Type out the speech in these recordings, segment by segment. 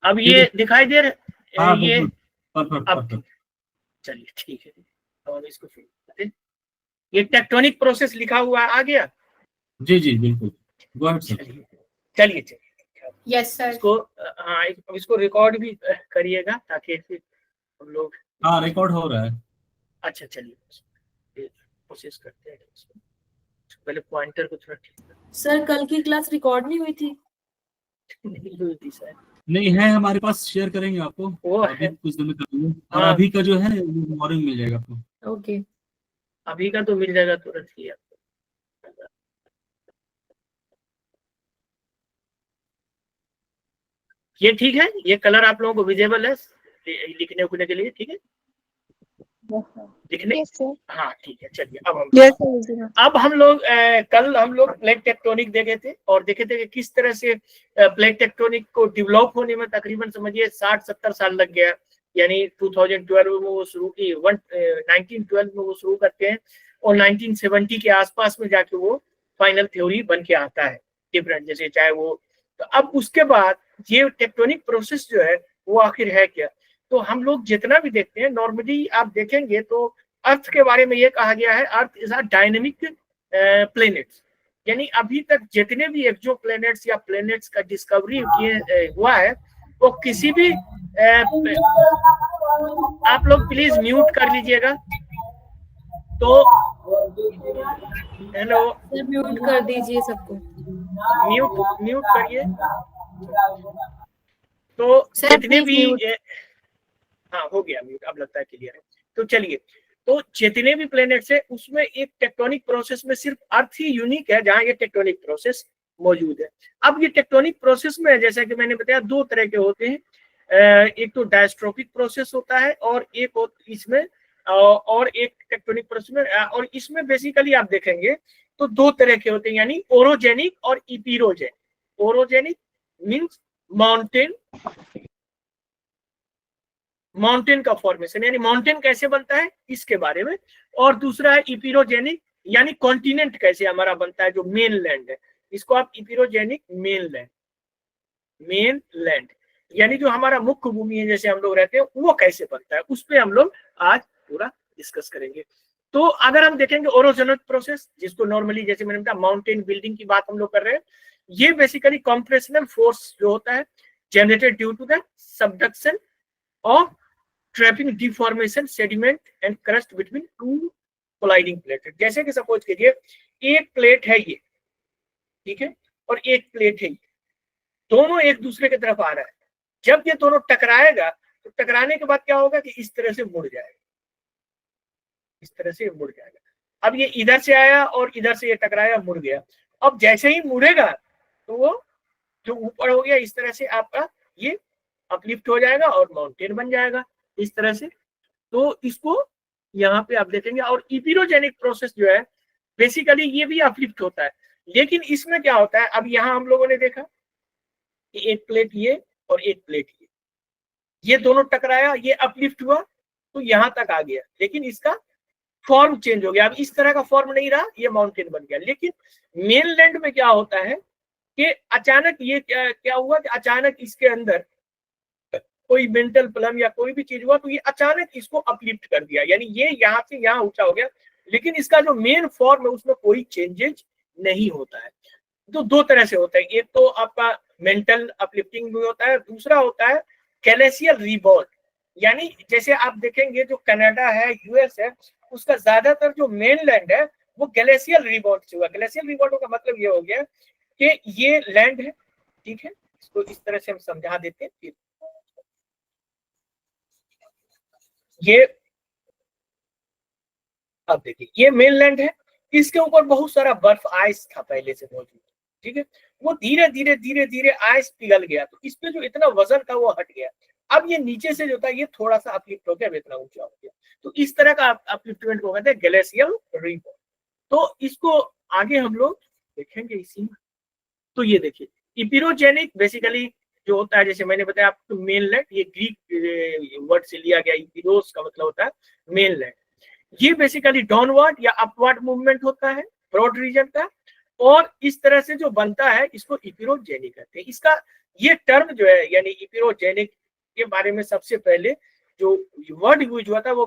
अब ये दिखाई दे रहा हाँ ये बिल्कुल, परफेक्ट अब परफेक्ट। चलिए ठीक है, और इसको फिर ये टेक्टोनिक प्रोसेस लिखा हुआ आ गया। जी जी बिल्कुल, गो अहेड सर। चलिए चलिए चलिए, यस सर। इसको हाँ इसको रिकॉर्ड भी करिएगा ताकि फिर हम लोग। हाँ रिकॉर्ड हो रहा है। अच्छा चलिए कोशिश करते हैं इसको। पहले पॉइंटर को थोड़ा ठीक सर कल की क्लास रिकॉर्ड नहीं हुई थी? नहीं हुई थी सर। नहीं है हमारे पास, शेयर करेंगे आपको वो अभी है कुछ दिन में कर देंगे। और हाँ, अभी का जो है मॉर्निंग मिल जाएगा आपको। ओके। अभी का तो मिल जाएगा तुरंत ही आपको। ये ठीक है, ये कलर आप लोगों को विजिबल है लिखने उखने के लिए, ठीक है लिखने। हाँ ठीक है, चलिए अब हम लोग कल हम लोग प्लेट टेक्टोनिक देखे थे और देखे थे कि किस तरह से प्लेट टेक्टोनिक को डेवलप होने में तकरीबन समझिए 60-70 साल लग गया। यानी 2012 में वो शुरू की, 1912 में वो शुरू करते हैं और 1970 के आसपास में जाके वो फाइनल थ्योरी बन के आता है डिफरेंट, जैसे चाहे वो। तो अब उसके बाद ये टेक्टोनिक प्रोसेस जो है वो आखिर है क्या। तो हम लोग जितना भी देखते हैं नॉर्मली आप देखेंगे तो अर्थ के बारे में ये कहा गया है, earth is a dynamic planets. यानी अभी तक जितने भी एक्सो प्लेनेट्स या प्लेनेट्स का डिस्कवरी हुआ है वो किसी भी आप लोग प्लीज म्यूट कर लीजिएगा। तो हेलो सर म्यूट कर दीजिए सबको। म्यूट म्यूट करिए। तो जितने भी हाँ हो गया म्यूट, अब लगता है क्लियर है। तो चलिए, तो जितने भी प्लेनेट्स है उसमें एक टेक्टोनिक प्रोसेस में सिर्फ अर्थ ही यूनिक है जहां ये टेक्टोनिक प्रोसेस मौजूद है। अब ये टेक्टोनिक प्रोसेस में जैसा कि मैंने बताया दो तरह के होते हैं, एक तो डायस्ट्रोपिक प्रोसेस होता है और एक इसमें और एक टेक्टोनिक प्रोसेस में, और इसमें बेसिकली आप देखेंगे तो दो तरह के होते हैं, यानी ओरोजेनिक और इपीरोजेनिक। ओरोजेनिक मीन्स माउंटेन, माउंटेन का फॉर्मेशन, यानी माउंटेन कैसे बनता है इसके बारे में। और दूसरा है इपीरोजेनिक, यानी कॉन्टिनेंट कैसे हमारा बनता है, जो मेन लैंड है, इसको आप इपीरोजेनिक मेन लैंड यानी जो हमारा मुख्य भूमि है जैसे हम लोग रहते हैं वो कैसे बनता है, उस पर हम लोग आज पूरा डिस्कस करेंगे। तो अगर हम देखेंगे ओरोजेनिक प्रोसेस, जिसको नॉर्मली जैसे मैंने बताया माउंटेन बिल्डिंग की बात हम लोग कर रहे हैं, ये बेसिकली कॉम्प्रेशनल फोर्स जो होता है generated due to the subduction of trapping deformation sediment and crust between two colliding plate. जैसे कि सपोज कीजिए एक प्लेट है ये, ठीक है, और एक प्लेट है ये, दोनों एक दूसरे की तरफ आ रहा है। जब ये दोनों टकराएगा तो टकराने के बाद क्या होगा कि इस तरह से मुड़ जाएगा, इस तरह से मुड़ जाएगा। अब ये इधर से आया और इधर से ये टकराया, मुड़ गया। अब जैसे ही मुड़ेगा तो वो जो ऊपर हो गया इस तरह से आपका ये अपलिफ्ट हो जाएगा और माउंटेन बन जाएगा इस तरह से। तो इसको यहाँ पे आप देखेंगे। और इपीरोजेनिक प्रोसेस जो है बेसिकली ये भी अपलिफ्ट होता है, लेकिन इसमें क्या होता है, अब यहाँ हम लोगों ने देखा कि एक प्लेट ये और एक प्लेट ये दोनों टकराया, ये अपलिफ्ट हुआ तो यहाँ तक आ गया, लेकिन इसका फॉर्म चेंज हो गया। अब इस तरह का फॉर्म नहीं रहा, ये माउंटेन बन गया। लेकिन मेनलैंड में क्या होता है कि अचानक ये क्या हुआ कि अचानक इसके अंदर कोई मेंटल प्लम या कोई भी चीज हुआ तो ये अचानक इसको अपलिफ्ट कर दिया, यानी ये यहाँ से यहाँ ऊंचा हो गया, लेकिन इसका जो मेन फॉर्म है उसमें कोई चेंजेज नहीं होता है। तो दो तरह से होता है, एक तो आपका मेंटल अपलिफ्टिंग भी होता है, दूसरा होता है गैलेशियल रीबॉर्न। यानी जैसे आप देखेंगे जो कनाडा है, यूएस है, उसका ज्यादातर जो मेनलैंड है वो गैलेशियल रीबॉर्न से हुआ। गैलेशियल रीबॉर्न का मतलब ये हो गया कि ये लैंड है, ठीक है, इसको इस तरह से हम समझा देते हैं। ये अब देखिए ये मेनलैंड है, इसके ऊपर बहुत सारा बर्फ आइस था पहले से मौजूद, ठीक है, वो धीरे धीरे धीरे धीरे आइस पिघल गया तो इस पे जो इतना वजन था वो हट गया। अब ये नीचे से जो था ये थोड़ा सा अपलिफ्ट हो गया, इतना ऊंचा हो गया, तो इस तरह का अपलिफ्टमेंट को कहते हैं ग्लेशियल रीबॉर्न। तो इसको आगे हम लोग देखेंगे इसी में। तो ये देखिए इपिरोजेनिक बेसिकली जो होता है, जैसे मैंने बताया आपको मेनलैंड, ये ग्रीक वर्ड से लिया गया, इपिरोस का मतलब होता है मेनलैंड। ये बेसिकली डाउनवर्ड या अपवर्ड मूवमेंट होता है ब्रॉड रीजन का, और इस तरह से जो बनता है इसको इपिरोजेनिक कहते हैं। इसका ये टर्म जो है यानी इपिरोजेनिक के बारे में सबसे पहले जो वर्ड यूज हुआ था वो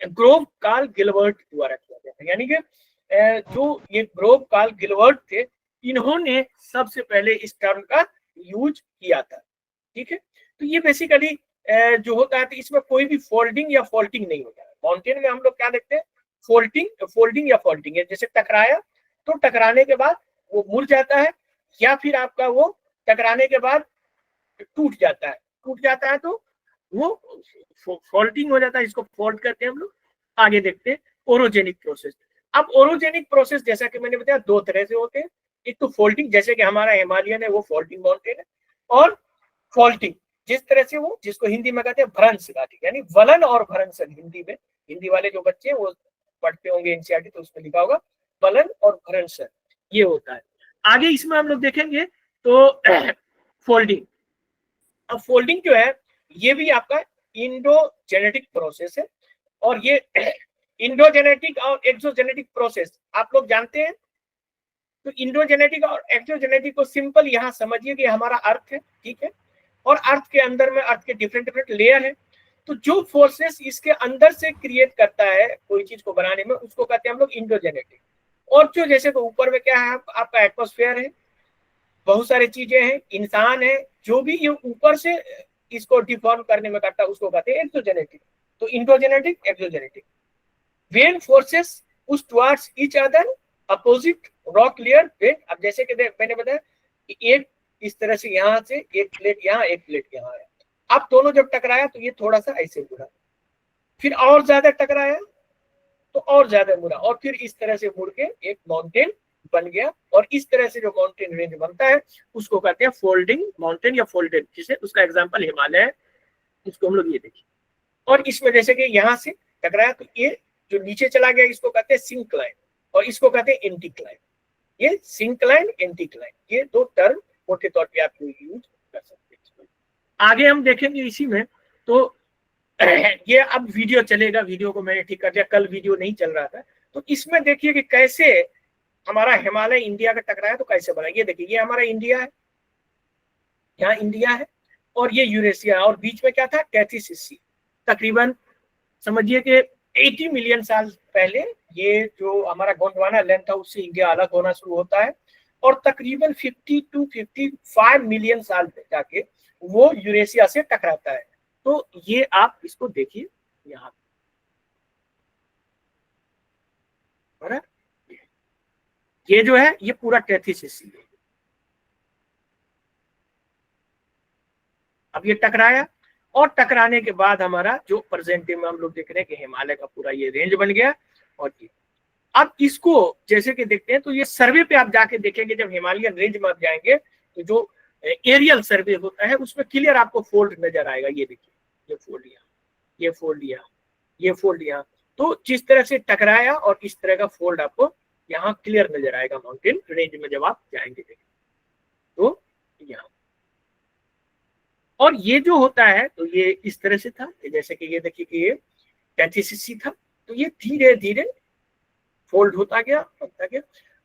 ग्रोव कार्ल गिलबर्ट द्वारा किया गया था। यानी कि जो ये ग्रोव कार्ल गिलबर्ट थे, इन्होंने सबसे पहले इस टर्म का यूज किया था। ठीक है, तो ये बेसिकली जो होता है तो इसमें कोई भी फोल्डिंग या फॉल्टिंग नहीं होता है। माउंटेन में हम लोग क्या देखते हैं, फोल्डिंग या फॉल्टिंग है। जैसे टकराया तो टकराने के बाद वो मुड़ जाता है, या फिर आपका वो टकराने के बाद टूट जाता है तो वो फॉल्टिंग हो जाता है, इसको फॉल्ट करते हैं हम लोग। आगे देखते हैं ओरोजेनिक प्रोसेस। अब ओरोजेनिक प्रोसेस जैसा कि मैंने बताया दो तरह से होते हैं, एक तो फोल्डिंग जैसे कि हमारा हिमालयन है वो फोल्डिंग माउंटेन है, और फॉल्टिंग जिस तरह से वो जिसको हिंदी में कहते हैं भ्रंश घाटी, यानी वलन और भ्रंशन। हिंदी में हिंदी वाले जो बच्चे हैं वो पढ़ते होंगे एनसीईआरटी तो उसमें लिखा होगा वलन और भ्रंशन, ये होता है। आगे इसमें हम लोग देखेंगे तो फोल्डिंग। अब फोल्डिंग जो है ये भी आपका इंडोजेनेटिक प्रोसेस है, और ये इंडोजेनेटिक और एक्सोजेनेटिक प्रोसेस आप लोग जानते हैं। तो इंडोजेनेटिक और एक्सोजेनेटिक को सिंपल यहाँ समझिए कि हमारा अर्थ है, ठीक है, और अर्थ के अंदर में अर्थ के डिफरेंट लेयर है। तो जो फोर्सेस इसके अंदर से क्रिएट करता है कोई चीज को बनाने में उसको कहते हैं हम लोग इंडोजेनेटिक। और जो जैसे को ऊपर में क्या है आपका एटमॉस्फेयर है, बहुत सारी चीजें हैं, इंसान है, जो भी ये ऊपर से इसको डिफॉर्म करने में करता है उसको कहते हैं एक्सोजेनेटिक। तो endogenetic exogenetic when forces push towards each other opposite rock layer. अब जैसे कि मैंने बताया एक इस तरह से यहाँ से एक प्लेट यहाँ एक प्लेट यहाँ है, अब दोनों जब टकराया तो ये थोड़ा सा ऐसे मुड़ा, फिर और ज्यादा टकराया तो और ज्यादा मुड़ा, और फिर इस तरह से मुड़ के एक माउंटेन बन गया। और इस तरह से जो माउंटेन रेंज बनता है उसको कहते हैं फोल्डिंग माउंटेन या फोल्डेड, जिसे उसका एग्जांपल हिमालय है, इसको हम लोग ये देखिए। और इसमें जैसे कि यहाँ से टकराया तो ये जो नीचे चला गया इसको कहते हैं सिंक्लाइन, और इसको कहते हैं एंटीक्लाइन। ये सिंक्लाइन एंटीक्लाइन ये दो टर्म मोटे तौर पे आप यूज कर सकते हैं। आगे हम देखेंगे इसी में तो ये अब वीडियो चलेगा, वीडियो को मैंने ठीक कर दिया, कल वीडियो नहीं चल रहा था। तो इसमें देखिए कि कैसे हमारा हिमालय इंडिया का टकराया तो कैसे बना। ये देखिए ये हमारा इंडिया है, यहाँ इंडिया है, और ये यूरेशिया, और बीच में क्या था कैथीसिसी। तकरीबन समझिए कि 80 मिलियन साल पहले ये जो हमारा गोंडवाना लैंड था उससे इंडिया अलग होना शुरू होता है, और तकरीबन 50 to 55 मिलियन साल में जाके वो यूरेशिया से टकराता है। तो ये आप इसको देखिए यहाँ पर, ये जो है ये पूरा कैथीसिसी है। अब ये टकराया, और टकराने के बाद हमारा जो प्रेजेंट में हम लोग देख रहे हैं कि हिमालय का पूरा ये रेंज बन गया। और ये अब इसको जैसे कि देखते हैं तो ये सर्वे पे आप जाके देखेंगे, जब हिमालयन रेंज में आप जाएंगे तो जो एरियल सर्वे होता है उसमें क्लियर आपको फोल्ड नजर आएगा। ये देखिए ये फोल्ड यहाँ, ये फोल्ड यहाँ, ये फोल्ड यहाँ। तो जिस तरह से टकराया और इस तरह का फोल्ड आपको यहाँ क्लियर नजर आएगा माउंटेन रेंज में जब आप जाएंगे तो यहाँ। और ये जो होता है तो ये इस तरह से था, जैसे कि ये देखिए कि ये कैथीसिसी था, तो ये धीरे धीरे फोल्ड होता गया होता गया।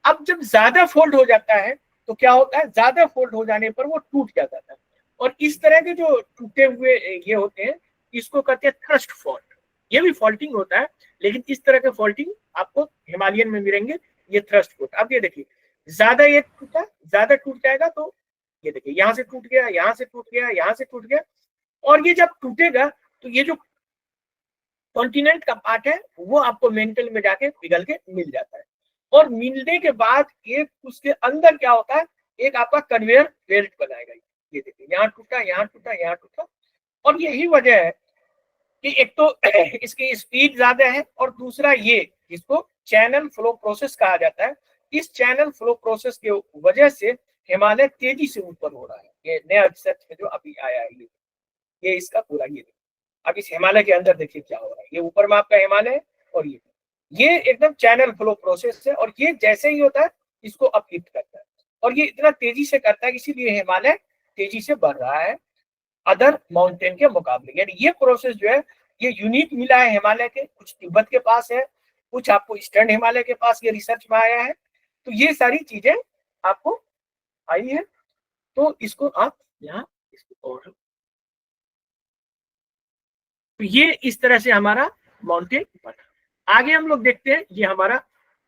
अब जब ज्यादा फोल्ड हो जाता है तो क्या होता है, ज्यादा फोल्ड हो जाने पर वो टूट जाता था, और इस तरह के जो टूटे हुए ये होते हैं इसको कहते हैं थ्रस्ट फॉल्ट। ये भी फॉल्टिंग होता है, लेकिन इस तरह के फॉल्टिंग आपको हिमालयन में मिलेंगे, ये थ्रस्ट फॉल्ट। अब ये देखिए ज्यादा ये टूटा, ज्यादा टूट जाएगा तो ये देखिए यहाँ से टूट गया, यहाँ से टूट गया, यहाँ से टूट गया, और ये जब टूटेगा तो ये जो कॉन्टिनेंट का पार्ट है वो आपको मेंटल में जाके पिघल के मिल जाता है। और मिलने के बाद एक उसके अंदर क्या होता है, एक आपका कन्वेयर बेल्ट बनाएगा। ये देखिए यहाँ टूटा, यहाँ टूटा, यहाँ टूटा। और यही वजह है कि एक तो इसकी स्पीड ज्यादा है, और दूसरा ये जिसको चैनल फ्लो प्रोसेस कहा जाता है, इस चैनल फ्लो प्रोसेस के वजह से हिमालय तेजी से ऊपर हो रहा है। ये नया रिसर्च में जो अभी आया है ये इसका पूरा ये अब इस हिमालय के अंदर देखिए क्या हो रहा है। ये ऊपर में आपका हिमालय है, और ये एकदम चैनल फ्लो प्रोसेस है, और ये जैसे ही होता है इसको अपलिफ्ट करता है, और ये इतना तेजी से करता है इसीलिए हिमालय तेजी से बढ़ रहा है अदर माउंटेन के मुकाबले। यानी ये प्रोसेस जो है ये यूनिक मिला है हिमालय के, कुछ तिब्बत के पास है, कुछ आपको ईस्टर्न हिमालय के पास ये रिसर्च में आया है। तो ये सारी चीजें आपको आई है। तो इसको आप यहाँ इसको और तो ये इस तरह से हमारा माउंटेन बना। आगे हम लोग देखते हैं, ये हमारा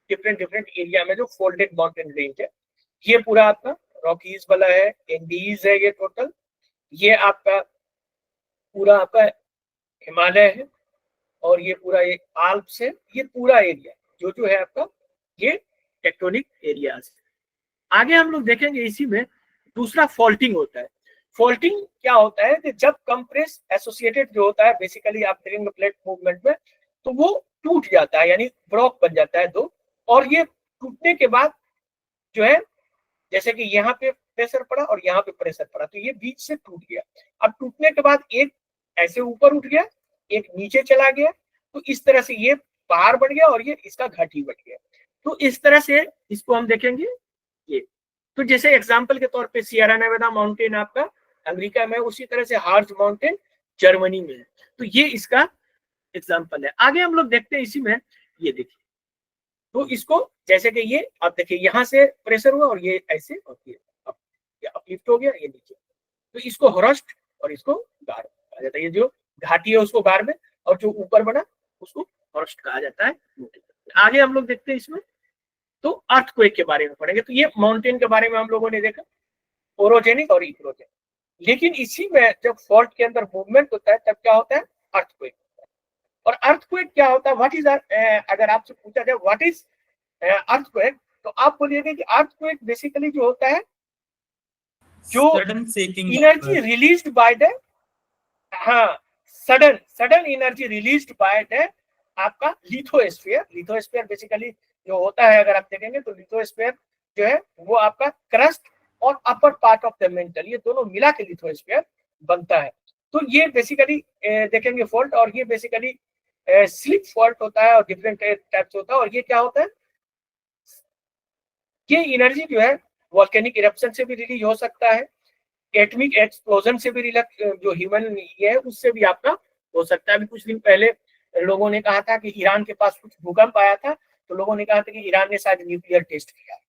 डिफरेंट डिफरेंट एरिया में जो फोल्डेड माउंटेन रेंज है, ये पूरा आपका रॉकीज वाला है, एंडीज है ये टोटल, ये आपका पूरा आपका हिमालय है, और ये पूरा ये आल्प्स है, ये पूरा एरिया जो जो है आपका ये टेक्टोनिक एरियाज। आगे हम लोग देखेंगे इसी में दूसरा फॉल्टिंग होता है। फॉल्टिंग क्या होता है कि जब कंप्रेस एसोसिएटेड जो होता है बेसिकली आप देखेंगे प्लेट मूवमेंट में, तो वो टूट जाता है, यानी ब्लॉक बन जाता है दो, और ये टूटने के बाद जो है जैसे कि यहाँ पे प्रेशर पड़ा और यहाँ पे प्रेशर पड़ा, तो ये बीच से टूट गया। अब टूटने के बाद एक ऐसे ऊपर उठ गया, एक नीचे चला गया, तो इस तरह से ये पहाड़ बन गया और ये इसका घाटी बन गया। तो इस तरह से इसको हम देखेंगे ये। तो जैसे एग्जांपल के तौर पे सियरा नेवादा माउंटेन आपका अमेरिका में, उसी तरह से हार्ज माउंटेन जर्मनी में है, तो ये इसका एग्जांपल है। आगे हम लोग देखते हैं इसी में, ये देखिए, तो इसको जैसे कि ये आप देखिए यहाँ से प्रेशर हुआ और ये ऐसे होती है, अपलिफ्ट हो गया ये नीचे, तो इसको हॉरस्ट और इसको गार कहा जाता है। ये जो घाटी है उसको गार में, और जो ऊपर बना उसको हॉरस्ट कहा जाता है। आगे हम लोग देखते हैं इसमें, तो अर्थक्वेक के बारे में पढ़ेंगे। तो ये माउंटेन के बारे में हम लोगों ने देखा, ओरोजेनिक और इक्रोजेनिक। लेकिन इसी में जब फॉल्ट के अंदर मूवमेंट होता है तब क्या होता है, अर्थक्वेक। और अर्थक्वेक क्या होता है, व्हाट इज, अगर आपसे पूछा जाए व्हाट इज अर्थक्वेक, तो आप बोलिएगा कि अर्थक्वेक बेसिकली जो होता है जो एनर्जी रिलीज्ड बाय द, हाँ, sudden energy released by the आपका लिथोस्फीयर। लिथोस्फीयर बेसिकली जो होता है, अगर आप देखेंगे तो लिथोस्फीयर जो है वो आपका क्रस्ट और upper part of the mental, ये दोनों मिला के लिथोस्फीयर बनता है। तो ये बेसिकली देखेंगे फॉल्ट, और ये बेसिकली स्लिप फॉल्ट होता है और डिफरेंट टाइप्स होता है। और ये क्या होता है, ये एनर्जी जो है वोल्केनिक इरप्शन से भी रिलीज हो सकता है, एटमिक एक्सप्लोजन से भी, जो ह्यूमन ये है उससे भी आपका हो सकता है। अभी कुछ दिन पहले लोगों ने कहा था कि ईरान के पास कुछ भूकंप आया था, तो लोगों ने कहा था कि ईरान ने शायद न्यूक्लियर टेस्ट किया,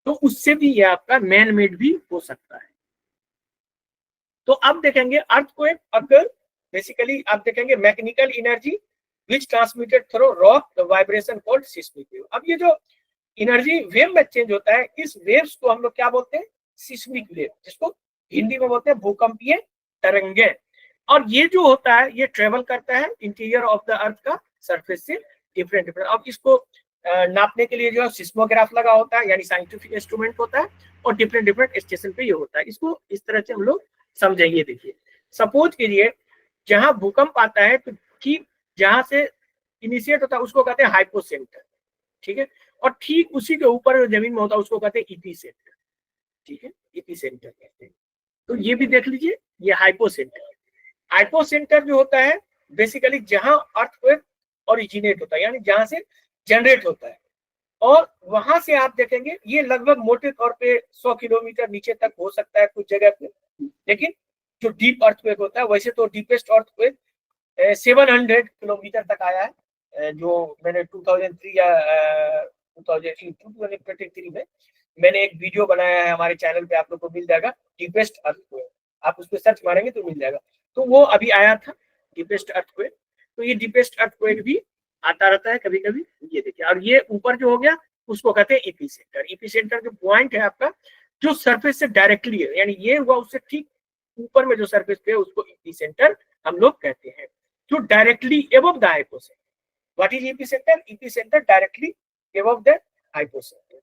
तो उससे भी ये आपका मैन मेड भी हो सकता है। तो अब देखेंगे अर्थक्वेक अगर बेसिकली आप देखेंगे mechanical energy which transmitted through rock the vibration called seismic wave. अब ये जो एनर्जी वेव में चेंज होता है, इस वेव्स को हम लोग क्या बोलते हैं, सिस्मिक वेव, जिसको हिंदी में बोलते हैं भूकंपीय तरंगे। और ये जो होता है ये ट्रेवल करता है इंटीरियर ऑफ द अर्थ का सरफेस से डिफरेंट डिफरेंट। अब इसको नापने के लिए जो है सिस्मोग्राफ लगा होता है, यानी साइंटिफिक इंस्ट्रूमेंट होता है, और डिफरेंट डिफरेंट स्टेशन पे ये होता है। इसको इस तरह से हम लोग समझेंगे। देखिए सपोज कीजिए जहां भूकंप आता है, तो ठीक जहां से इनिशिएट होता है उसको कहते हैं हाइपोसेंटर, ठीक है, और ठीक उसी के ऊपर जो जमीन में होता है उसको कहते हैं इपीसेंटर, ठीक है, इपीसेंटर कहते हैं। तो ये भी देख लीजिए, ये हाइपोसेंटर। हाइपोसेंटर जो होता है बेसिकली जहां अर्थक्वेक ओरिजिनेट होता है, यानी जहां से जनरेट होता है, और वहां से आप देखेंगे ये लगभग मोटे तौर पे 100 किलोमीटर नीचे तक हो सकता है कुछ जगह पे। लेकिन जो डीप अर्थक्वेक होता है, वैसे तो डीपेस्ट अर्थक्वेक 700 किलोमीटर तक आया है, जो मैंने 2003 या 2023 में मैंने एक वीडियो बनाया है हमारे चैनल पे, आप लोग को मिल जाएगा, डीपेस्ट अर्थक्वेक, आप उस पर सर्च मारेंगे तो मिल जाएगा। तो वो अभी आया था डीपेस्ट अर्थक्वेक। तो ये डीपेस्ट अर्थक्वेक भी आता रहता है कभी कभी, ये देखिए। और ये ऊपर जो हो गया उसको कहते हैं एपिसेंटर। एपिसेंटर जो पॉइंट है आपका जो सरफेस से डायरेक्टली है, यानी ये हुआ उससे ठीक ऊपर में जो सरफेस पे है उसको एपिसेंटर हम लोग कहते हैं, जो directly above the hypocentre. What is epicentre? Epicentre directly above the hypocentre.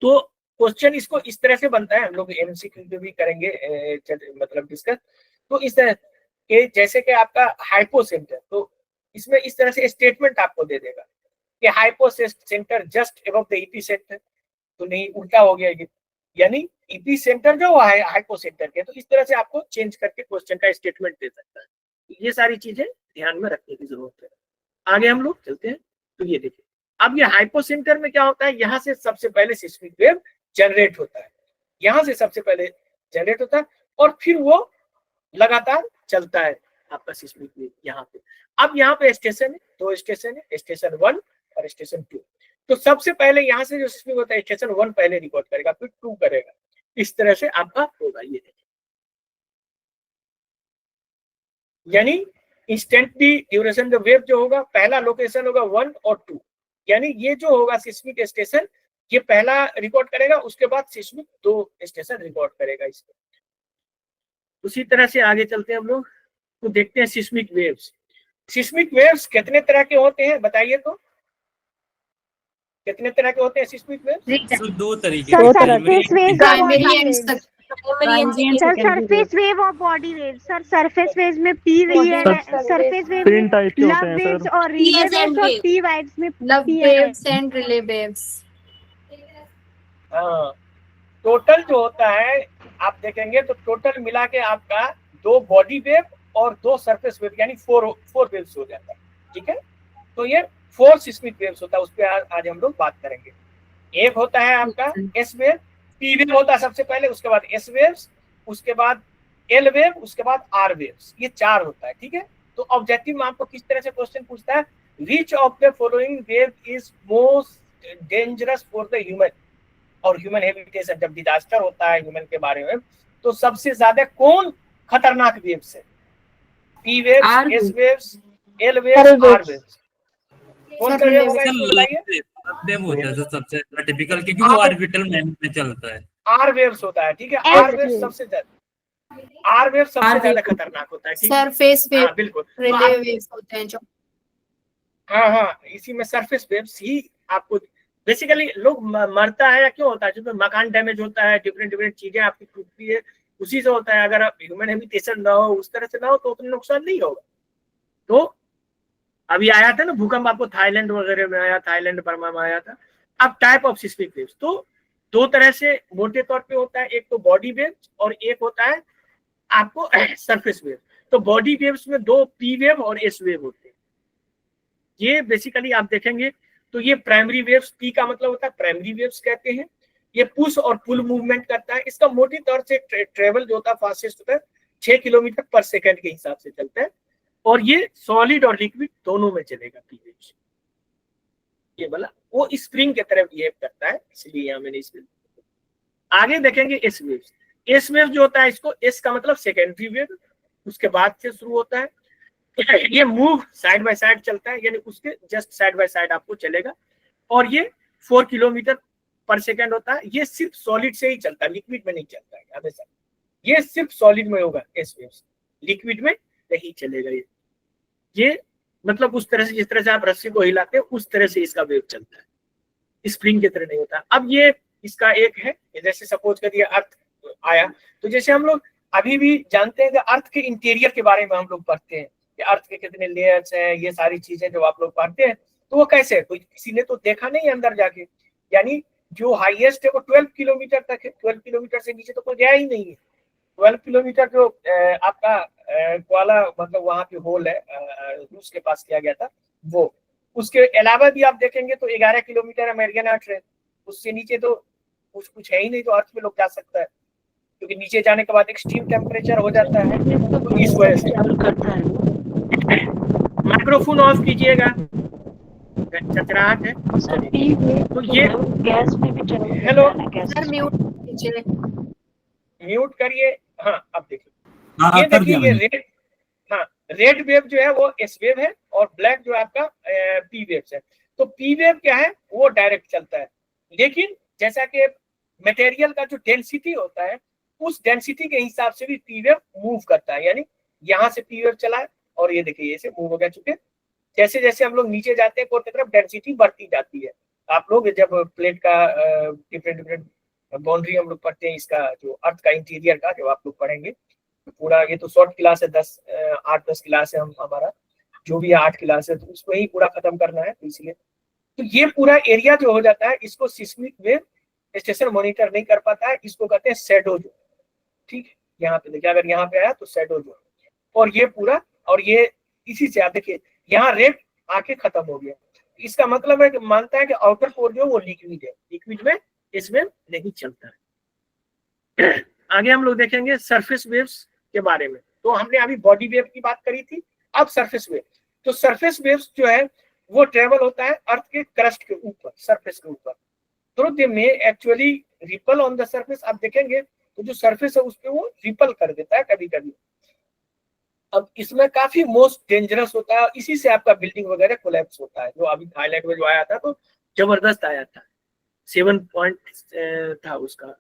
तो क्वेश्चन इसको इस तरह से बनता है, हम लोग एमसीक्यू पे भी करेंगे मतलब डिस्कस। तो इस तरह के जैसे कि आपका हाइपोसेंटर, तो इसमें इस तरह से स्टेटमेंट आपको दे देगा कि hypocentre just above the epicentre, तो नहीं उल्टा हो गया ये, यानी एपिसेंटर जो है हाइपोसेंटर के। तो इस तरह से आपको चेंज करके क्वेश्चन का स्टेटमेंट दे सकता है। ये सारी चीजें ध्यान में रखने की जरूरत है। आगे हम लोग चलते हैं। तो ये देखिए, अब ये हाइपोसेंटर में क्या होता है, यहाँ से सबसे पहले सिस्मिक वेव जनरेट होता है, यहाँ से सबसे पहले जनरेट होता है, और फिर वो लगातार चलता है आपका सिस्मिक वेव यहाँ पे। अब यहाँ पे स्टेशन है, दो स्टेशन है, स्टेशन 1 और स्टेशन 2। तो सबसे पहले यहाँ से जो सिस्मिक होता है स्टेशन 1 पहले रिकॉर्ड करेगा, फिर 2 करेगा, इस तरह से आपका होगा। ये यानी इंस्टेंटली ड्यूरेशन द वेव जो होगा, पहला लोकेशन होगा 1 और 2, यानी ये जो होगा सिस्मिक स्टेशन, ये पहला रिकॉर्ड करेगा, उसके बाद सिस्मिक 2 स्टेशन रिकॉर्ड करेगा इसको। उसी तरह से आगे चलते हैं हम लोग, तो देखते हैं सिस्मिक वेव्स। सिस्मिक वेव्स कितने तरह के होते हैं बताइए तो, कितने तरह के होते हैं सिस्मिक वेव्स? सर 2 तरीके सर के, surface wave primary and sir secondary surface wave और body wave. Sir surface wave में पी है, सरफेस वेव तीन में टाइप के होते लव हैं वेव्स सर। और रिले Yes and वेव्स और wave. टी वाइब्स में लव पी है। Waves and Rayleigh waves. हाँ, टोटल जो होता है आप देखेंगे तो टोटल मिला के आपका 2 बॉडी वेव और 2 सरफेस वेव यानी 4 वेव्स हो जाता है। ठीक है, तो ये 4 सिस्मिक वेव्स होता है, उस पर आज हम लोग बात करेंगे। एक होता है आपका एस वेव, पी वेव होता है सबसे पहले, उसके बाद एस वेव्स, उसके बाद एल वेव, उसके बाद आर वेव्स, ये 4 होता है। ठीक है, तो ऑब्जेक्टिव में आपको किस तरह से क्वेश्चन पूछता है, which of the following wave is most dangerous for the human और ह्यूमन हैबिटेशन। जब डिजास्टर होता है ह्यूमन के बारे में, तो सबसे ज्यादा कौन खतरनाक वेव्स है? P waves, S waves, L waves, R waves. कौन सा वेव होगा इसको बताइए? वेव होता है सबसे टिपिकल, क्योंकि वो ऑर्बिटल में चलता है। आर वेव्स होता है। ठीक है, आर वेव्स सबसे ज्यादा, आर वेव सबसे ज्यादा खतरनाक होता है। ठीक है, सरफेस वेव, हाँ बिल्कुल, रिले वेव्स होते हैं जो। हाँ, इसी में सरफेस वेव्स ही आपको बेसिकली लोग मरता है या क्यों होता है? क्योंकि मकान डैमेज होता है, डिफरेंट चीजें आपकी टूटती है, उसी से होता है। अगर आप ह्यूमन हैबिटेशन ना हो, उस तरह से ना हो, तो उतना नुकसान नहीं होगा। तो अभी आया था ना भूकंप, आपको थाईलैंड वगैरह में आया, थाईलैंड बर्मा में आया था। अब टाइप ऑफ सिस्मिक वेव्स तो 2 तरह से मोटे तौर पे होता है, एक तो बॉडी वेव और एक होता है आपको सरफेस वेव। तो बॉडी वेव्स में 2 पी वेव और एस वेव होते हैं। ये बेसिकली आप देखेंगे तो ये प्राइमरी वेव्स, पी का मतलब होता है प्राइमरी वेव्स कहते हैं। ये पुश और पुल मूवमेंट करता है। इसका मोटे तौर से ट्रेवल जो होता है फास्टेस्ट होता है 6 किलोमीटर पर सेकंड के हिसाब से चलता है, और ये सॉलिड और लिक्विड दोनों में चलेगा। पी वेव्स ये वाला वो स्प्रिंग की तरह बिहेव करता है, इसलिए यहाँ मैंने इसमें आगे देखेंगे एस वेव्स। एस वेव जो होता है, इसको एस का मतलब सेकेंडरी वेव, उसके बाद से शुरू होता है। ये मूव साइड बाय साइड चलता है, यानी उसके जस्ट साइड बाय साइड आपको चलेगा, और ये 4 किलोमीटर पर सेकंड होता है। ये सिर्फ सॉलिड से ही चलता है, लिक्विड में नहीं चलता है हमेशा। ये सिर्फ सॉलिड में होगा एस वेव्स, लिक्विड में नहीं चलेगा। ये मतलब उस तरह से, जिस तरह से आप रस्सी को हिलाते हैं उस तरह से इसका वेव चलता है, स्प्रिंग की तरह नहीं होता। अब ये इसका एक है, जैसे सपोज करिए अर्थ आया, तो जैसे हम लोग अभी भी जानते हैं कि अर्थ के इंटीरियर के बारे में हम लोग पढ़ते हैं कि अर्थ के कितने लेयर्स हैं, ये सारी चीजें जो आप लोग पढ़ते हैं, तो वो कैसे है? कोई किसी ने तो देखा नहीं है अंदर जाके। यानी जो हाईएस्ट है वो 12 किलोमीटर तक है, 12 किलोमीटर से नीचे तो कोई गया ही नहीं है। 12 किलोमीटर जो आपका कोआला मतलब वहां पे होल है, रूस के पास किया गया था वो। उसके अलावा भी आप देखेंगे तो 11 किलोमीटर अमेरिकन अर्थ है, उससे नीचे तो कुछ है ही नहीं जो अर्थ में लोग जा सकता है, क्योंकि नीचे जाने के बाद एक्सट्रीम टेम्परेचर हो जाता है। तो इस वजह से माइक्रोफोन ऑफ कीजिएगा, चचराहट है। तो ये गैस में भी चल हेलो, सर म्यूट कीजिए। म्यूट करिए। हाँ अब देखिए, हाँ, ये कर दिया देखिए ये मैंने। रेड, हाँ रेड वेव जो है वो एस वेव है, और ब्लैक जो है आपका पी वेव है। तो पी वेव क्या है, वो डायरेक्ट चलता है, लेकिन जैसा कि मटेरियल का जो डेंसिटी होता है, उस डेंसिटी के हिसाब से भी पी वेव मूव करता है। यानी यहाँ से पी वेव चला है, और ये देखिए ऐसे मूव हो गया, चुके जैसे जैसे हम लोग नीचे जाते हैं कोर की तरफ डेंसिटी बढ़ती जाती है। आप लोग जब प्लेट का डिफरेंट बाउंड्री हम लोग पढ़ते हैं, इसका जो अर्थ का इंटीरियर का जब आप लोग पढ़ेंगे पूरा, ये तो शॉर्ट क्लास है, 8-10 क्लास है हमारा, जो भी 8 क्लास है, तो उसको ही पूरा खत्म करना है। तो इसलिए तो ये पूरा एरिया जो हो जाता है, इसको सिस्मिक वेव स्टेशन मॉनिटर नहीं कर पाता है, इसको कहते हैं शैडो जोन। ठीक है, यहाँ पे देखिए, अगर यहाँ पे आया तो शैडो जोन, और ये पूरा, और ये इसी से आप देखिए यहाँ रेड आके खत्म हो गया। इसका मतलब है कि मानता है कि आउटर कोर जो वो लिक्विड है, लिक्विड में इसमें नहीं चलता है। आगे हम लोग देखेंगे सरफेस वेव्स के बारे में। तो हमने अभी बॉडी वेव की बात करी थी, अब सरफेस वेव। तो सरफेस वेव्स जो है वो ट्रेवल होता है अर्थ के क्रस्ट के ऊपर, सरफेस के ऊपर, तो they may actually ripple on the surface. आप देखेंगे तो जो सरफेस है उस पे वो रिपल कर देता है कभी कभी। अब इसमें काफी मोस्ट डेंजरस होता है, इसी से आपका बिल्डिंग वगैरह कोलैप्स होता है। जो अभी थाईलैंड में जो आया था तो जबरदस्त आया था, 7 पॉइंट था उसका।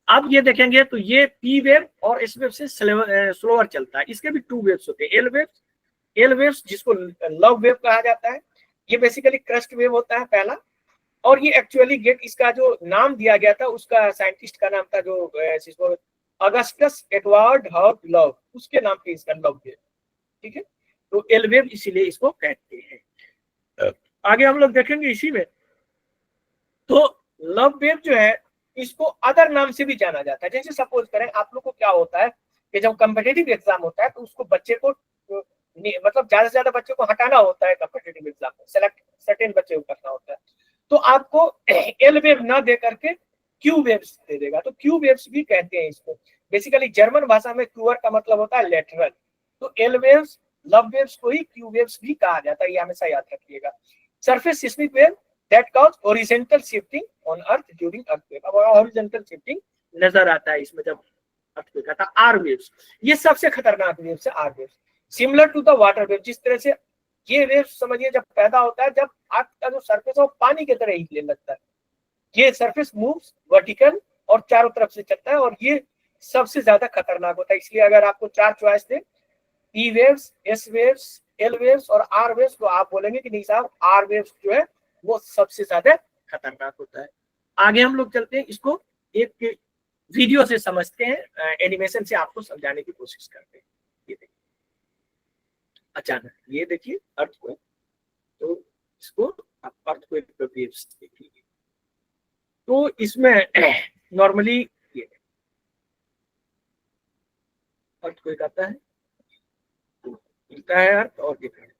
अब ये देखेंगे तो ये पी वेव और एस वेव से स्लोअर चलता है। इसके भी 2 वेव्स होते हैं, एल वेव्स जिसको लव वेव कहा जाता है। ये बेसिकली क्रस्ट वेव होता है पहला, और ये एक्चुअली गेट, इसका जो नाम दिया गया था उसका साइंटिस्ट का नाम था जो अगस्टस एडवर्ड हर्ब लव, उसके नाम पे इसका लव वेव, ठीक है। तो एल वेव इसीलिए इसको कहते हैं। आगे हम लोग देखेंगे इसी में, तो लव वेव जो है इसको अदर नाम से भी जाना जाता है। जैसे सपोज करें आप लोग को क्या होता है कि जब कॉम्पिटिटिव एग्जाम होता है तो उसको बच्चे को मतलब ज्यादा से ज्यादा बच्चे को हटाना होता है कॉम्पिटिटिव एग्जाम में, सेलेक्ट सर्टेन बच्चे को करना होता है, तो आपको एल वेव ना दे करके क्यू वेव्स दे देगा। तो क्यू वेव्स भी कहते हैं इसको। बेसिकली जर्मन भाषा में क्यूअर का मतलब होता है लेटरल, तो एल वेव्स लव वेव्स को ही क्यू वेव्स भी कहा जाता है, ये हमेशा याद रखिएगा। Surface seismic wave that cause horizontal shifting on earth during earthquake। अब horizontal shifting नजर आता है इसमें जब earthquake आता है। आर वेव्स, ये सबसे खतरनाक वेव्स है R waves, similar to the water wave. जिस तरह से ये वेव्स समझिए जब पैदा होता है, जब आपका जो सरफेस है वो पानी की तरह हिलने लगता है। ये सरफेस मूव्स वर्टिकल और चारों तरफ से चलता है, और ये सबसे ज्यादा खतरनाक होता है। इसलिए अगर आपको 4 चॉइस दे, E waves, S waves, L waves और आर वेव्स, तो आप बोलेंगे कि नहीं साहब आर वेव्स जो है वो सबसे ज्यादा खतरनाक होता है। आगे हम लोग चलते हैं, इसको एक वीडियो से समझते हैं, एनिमेशन से आपको समझाने की कोशिश करते हैं। ये देखिए, अचानक ये देखिए अर्थक्वेक, तो इसको आप अर्थक्वेक वेव्स देखिए। तो इसमें नॉर्मली ये अर्थक्वेक आता है, हिलता है अर्थ और दिखता है।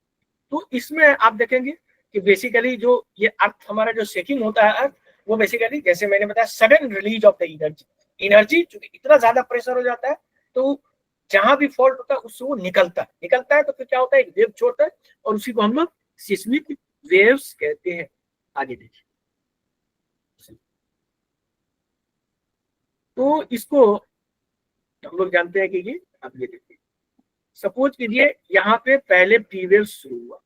तो इसमें आप देखेंगे कि बेसिकली जो ये अर्थ हमारा जो शेकिंग होता है अर्थ, वो बेसिकली जैसे मैंने बताया sudden release of the energy चूंकि इतना ज्यादा प्रेशर हो जाता है तो जहां भी फॉल्ट होता है उससे वो निकलता है, तो फिर क्या होता है, एक वेव छोड़ता है, और उसी को हम लोग सिस्मिक वेव्स कहते हैं। आगे देखिए, तो इसको हम लोग जानते हैं कि ये, अब ये देखिए, सपोज कीजिए यहाँ पे पहले पी वेव शुरू हुआ,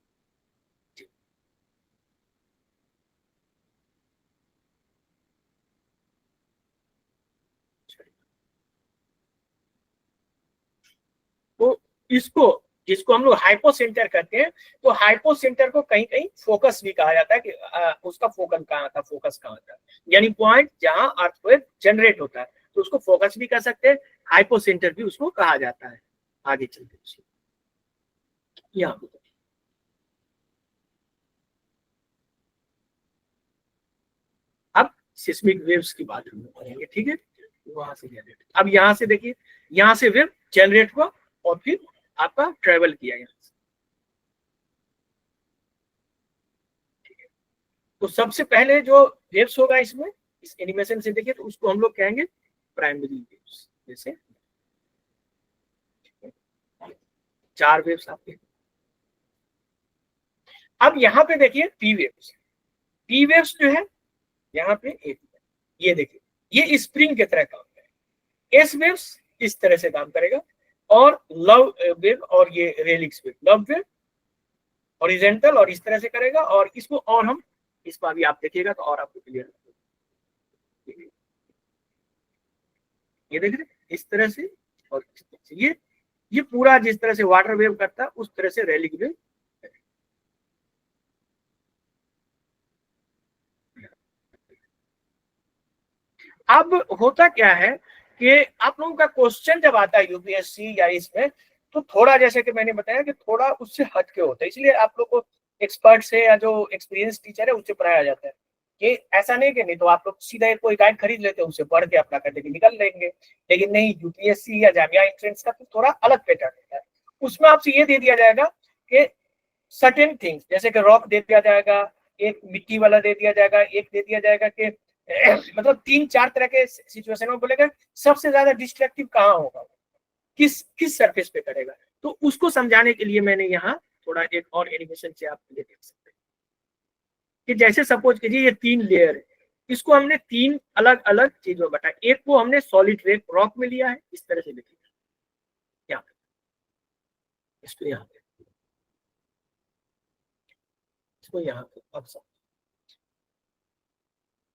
तो इसको जिसको हम लोग हाइपो सेंटर कहते हैं, तो हाइपो सेंटर को कहीं कहीं फोकस भी कहा जाता है कि उसका फोकस कहाँ था, यानी पॉइंट जहां अर्थक्वेक जनरेट होता है, तो उसको फोकस भी कह सकते हैं, हाइपो सेंटर भी उसको कहा जाता है। आगे चलते हैं, यहाँ पे अब सिस्मिक वेव्स की बात हम लोग करेंगे, ठीक है। वहां से जनरेट, अब यहाँ से देखिए, यहाँ से वेव जनरेट हुआ और फिर आपका ट्रेवल किया यहाँ से, ठीक है। तो सबसे पहले जो वेव्स होगा इसमें, इस एनिमेशन से देखिए, तो उसको हम लोग कहेंगे प्राइमरी वेव्स। जैसे 4 वेव्स आपके। अब यहाँ पे देखिए पी वेव्स जो है यहाँ पे एक, ये देखिए ये स्प्रिंग की तरह काम करेगा। एस वेव्स इस तरह से काम करेगा, और लव वेव और ये relics wave, love wave horizontal और इस तरह से करेगा, और इसको और हम इसको अभी आप देखिएगा तो और आपको क्लियर, ये देख रहे इस तरह से, और इस तरह से ये पूरा जिस तरह से वाटर वेव करता है उस तरह से रेलिक वेव। अब होता क्या है कि आप लोगों का क्वेश्चन जब आता है यूपीएससी या इसमें, तो थोड़ा जैसे कि मैंने बताया कि थोड़ा उससे हट के होता है, इसलिए आप लोग को एक्सपर्ट से या जो एक्सपीरियंस टीचर है उससे पढ़ाया जाता है। कि ऐसा नहीं कि नहीं तो आप लोग सीधा कोई गाइड खरीद लेते हैं, उससे पढ़ के अपना करके निकल लेंगे, लेकिन नहीं, यूपीएससी या जामिया एंट्रेंस का तो थोड़ा अलग पैटर्न होता है। उसमें आपसे ये दे दिया जाएगा कि सर्टेन थिंग्स, जैसे कि रॉक दे दिया जाएगा, एक मिट्टी वाला दे दिया जाएगा, एक दे दिया जाएगा कि मतलब 3-4 तरह के सिचुएशन में बोलेगा सबसे ज्यादा डिस्ट्रक्टिव कहाँ होगा, किस सरफेस पे करेगा। तो उसको समझाने के लिए मैंने यहाँ थोड़ा एक और एनिमेशन से आप ये देख सकते हैं कि जैसे सपोज कीजिए ये 3 लेयर है, इसको हमने 3 अलग अलग चीजों में बांटा। एक को हमने सॉलिड रॉक में लिया है, इस तरह से देखिए यहाँ पे, इसको यहाँ पे, इसको यहाँ पे। अब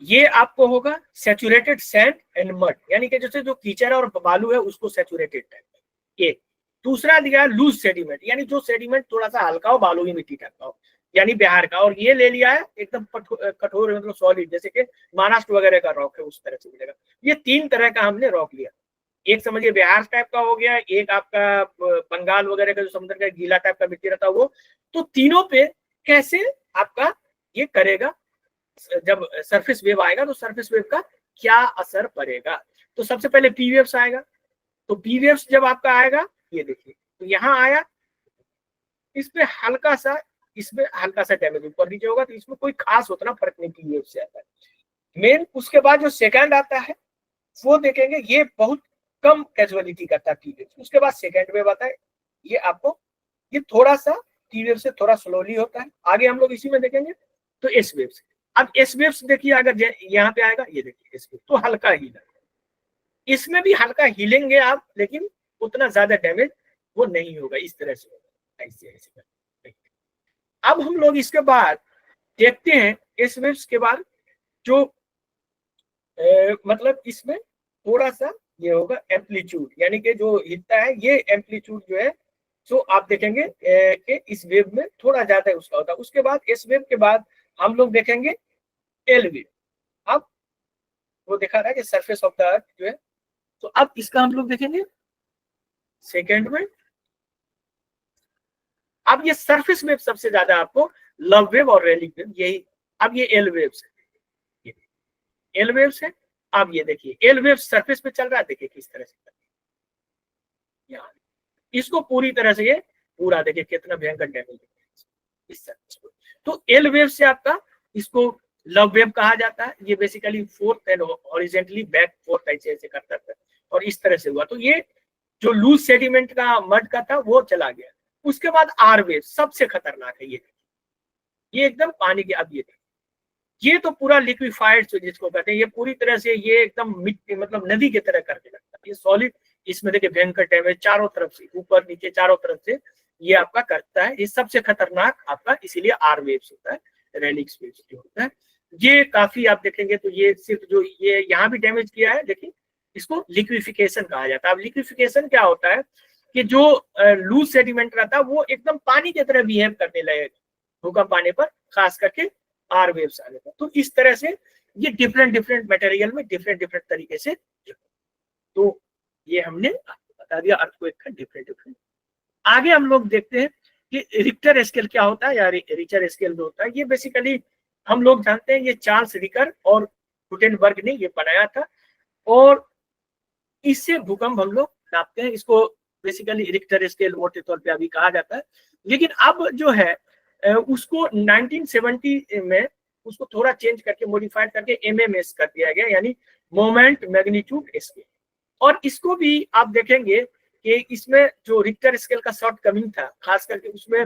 ये आपको होगा सैचुरेटेड सैंड एंड मड, यानी कि जैसे जो कीचड़ और बालू है उसको सैचुरेटेड टाइप में। एक दूसरा दिया लूज सेडिमेंट, यानी जो सेडिमेंट थोड़ा सा हल्का हो, बालू की मिट्टी टाइप का हो, यानी बिहार का। और ये ले लिया है एकदम कठोर मतलब सॉलिड, जैसे कि महाराष्ट्र वगैरह का रॉक है, उस तरह से मिलेगा। ये 3 तरह का हमने रॉक लिया। एक समझिए बिहार टाइप का हो गया, एक आपका बंगाल वगैरह का जो समुद्र का गीला टाइप का मिट्टी रहता है वो। तो तीनों पे कैसे आपका ये करेगा, जब सरफेस वेव आएगा तो सरफेस वेव का क्या असर पड़ेगा। तो सबसे पहले पी वेव्स आएगा। तो पी वेव्स जब आपका आएगा, ये देखिए तो यहाँ आया, इसमें हल्का सा डैमेज ऊपर नीचे होगा, तो इसमें कोई खास उतना फर्क नहीं पी वेव से आता है मेन। उसके बाद जो सेकंड आता है वो देखेंगे, ये बहुत कम कैजुअलिटी करता है पी वेव। उसके बाद सेकंड वेव आता है, ये आपको ये थोड़ा सा पी वेव से थोड़ा स्लोली होता है। आगे हम लोग इसी में देखेंगे तो एस वेव से। अब एस वेव्स देखिए, अगर यहाँ पे आएगा, ये देखिए एस वेव तो हल्का हिला, इसमें भी हल्का हिलेंगे आप, लेकिन उतना ज्यादा डैमेज वो नहीं होगा, इस तरह से होगा, ऐसे। अब हम लोग इसके बाद देखते हैं एस वेव्स के बाद जो मतलब इसमें थोड़ा सा ये होगा एम्पलीट्यूड, यानी कि जो हिलता है ये एम्पलीट्यूड जो है, तो आप देखेंगे कि इस वेव में थोड़ा ज्यादा उसका होता है। उसके बाद एस वेव के बाद हम लोग देखेंगे एल वेव। अब वो दिखा रहा है कि सरफेस ऑफ द अर्थ जो है, तो अब इसका हम लोग देखेंगे सेकंड में। अब ये सरफेस वेव सबसे ज्यादा आपको लव वेव और रेलिक वेव यही। अब ये एल वेव्स है, एल वेव्स है। अब ये देखिए एल वेव सरफेस पे चल रहा है, देखिए किस तरह से यहाँ इसको पूरी तरह से ये पूरा देखिए कितना भयंकर डैमेज इस सरफेस को। तो एल वेव से आपका इसको लव वेव कहा जाता है। ये basically fourth and horizontally back fourth ऐसे करता था, और इस तरह से हुआ। तो ये जो लूज सेडिमेंट का मड का था वो चला गया। उसके बाद आर वेव सबसे खतरनाक है, ये एकदम पानी के। अब ये तो पूरा लिक्विफाइड जिसको कहते हैं, ये पूरी तरह से ये एकदम मिट्टी मतलब नदी की तरह करके लगता है। ये सॉलिड, इसमें देखिए भयंकर डैमेज चारों तरफ से, ऊपर नीचे चारों तरफ से ये आपका करता है। ये सबसे खतरनाक आपका इसीलिए आर वेव्स होता है, रेलिक्स वेव्स जो होता है। ये काफी आप देखेंगे तो ये सिर्फ जो ये यहाँ भी डैमेज किया है, देखिए इसको लिक्विफिकेशन कहा जाता है। अब लिक्विफिकेशन क्या होता है कि जो लूज सेडिमेंट रहता है वो एकदम पानी की तरह बिहेव करने लगेगा भूकंप आने पर, खास करके आर वेव्स आने पर। तो इस तरह से ये डिफरेंट मटेरियल में डिफरेंट तरीके से। तो ये हमने बता दिया अर्थक्वेक का डिफरेंट। आगे हम लोग देखते हैं कि रिक्टर स्केल क्या होता है या रिचर स्केल जो होता है। ये बेसिकली हम लोग जानते हैं, ये चार्ल्स रिकर और गुटेनबर्ग ने ये बनाया था, और इससे भूकंप हम लोग नापते हैं। इसको बेसिकली रिक्टर स्केल मोटे तौर पे अभी कहा जाता है, लेकिन अब जो है उसको 1970 में उसको थोड़ा चेंज करके मॉडिफाइड करके एमएमएस कर दिया गया, यानी मोमेंट मैग्नीट्यूड स्केल। और इसको भी आप देखेंगे कि इसमें जो रिक्टर स्केल का शॉर्ट कमिंग था, खास करके उसमें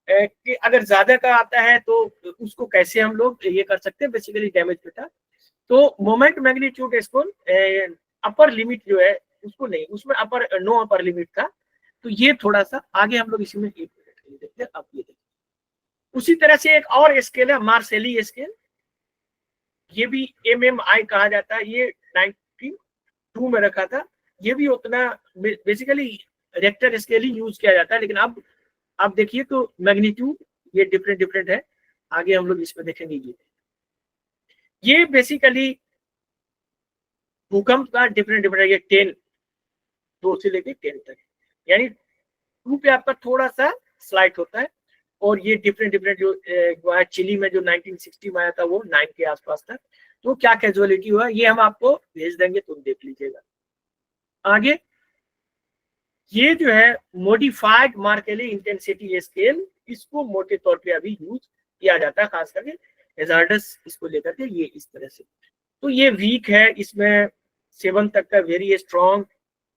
कि अगर ज्यादा का आता है तो उसको कैसे हम लोग ये कर सकते हैं, बेसिकली डैमेज बेटा। तो moment magnitude scale upper limit जो है उसको नहीं, उसमें नो अपर लिमिट था। तो ये थोड़ा सा आगे हम लोग इसी में देखते हैं। अब ये देखिए उसी तरह से एक और स्केल है मार्सेली स्केल, ये भी एमएमआई कहा जाता है। ये 92 में रखा था। ये भी उतना बेसिकली रेक्टर स्केल ही यूज किया जाता है, लेकिन अब आप देखिए तो मैग्नीट्यूड ये डिफरेंट है। आगे हम लोग इसमें देखेंगे। ये बेसिकली भूकंप का डिफरेंट ये 10 2 से लेके 10 तक, यानी 2 पे आपका थोड़ा सा स्लाइड होता है। और ये डिफरेंट जो चिली में जो 1960 में आया था वो 9 के आसपास था। तो क्या कैजुअलिटी हुआ ये हम आपको भेज देंगे, तुम देख लीजिएगा। आगे ये जो है मॉडिफाइड मार्केली इंटेंसिटी स्केल, इसको मोटे तौर पे अभी यूज किया जाता है, खास करके हैजार्डस इसको लेकर के। ये इस तरह से, तो ये वीक है, इसमें 7 तक का वेरी स्ट्रॉन्ग,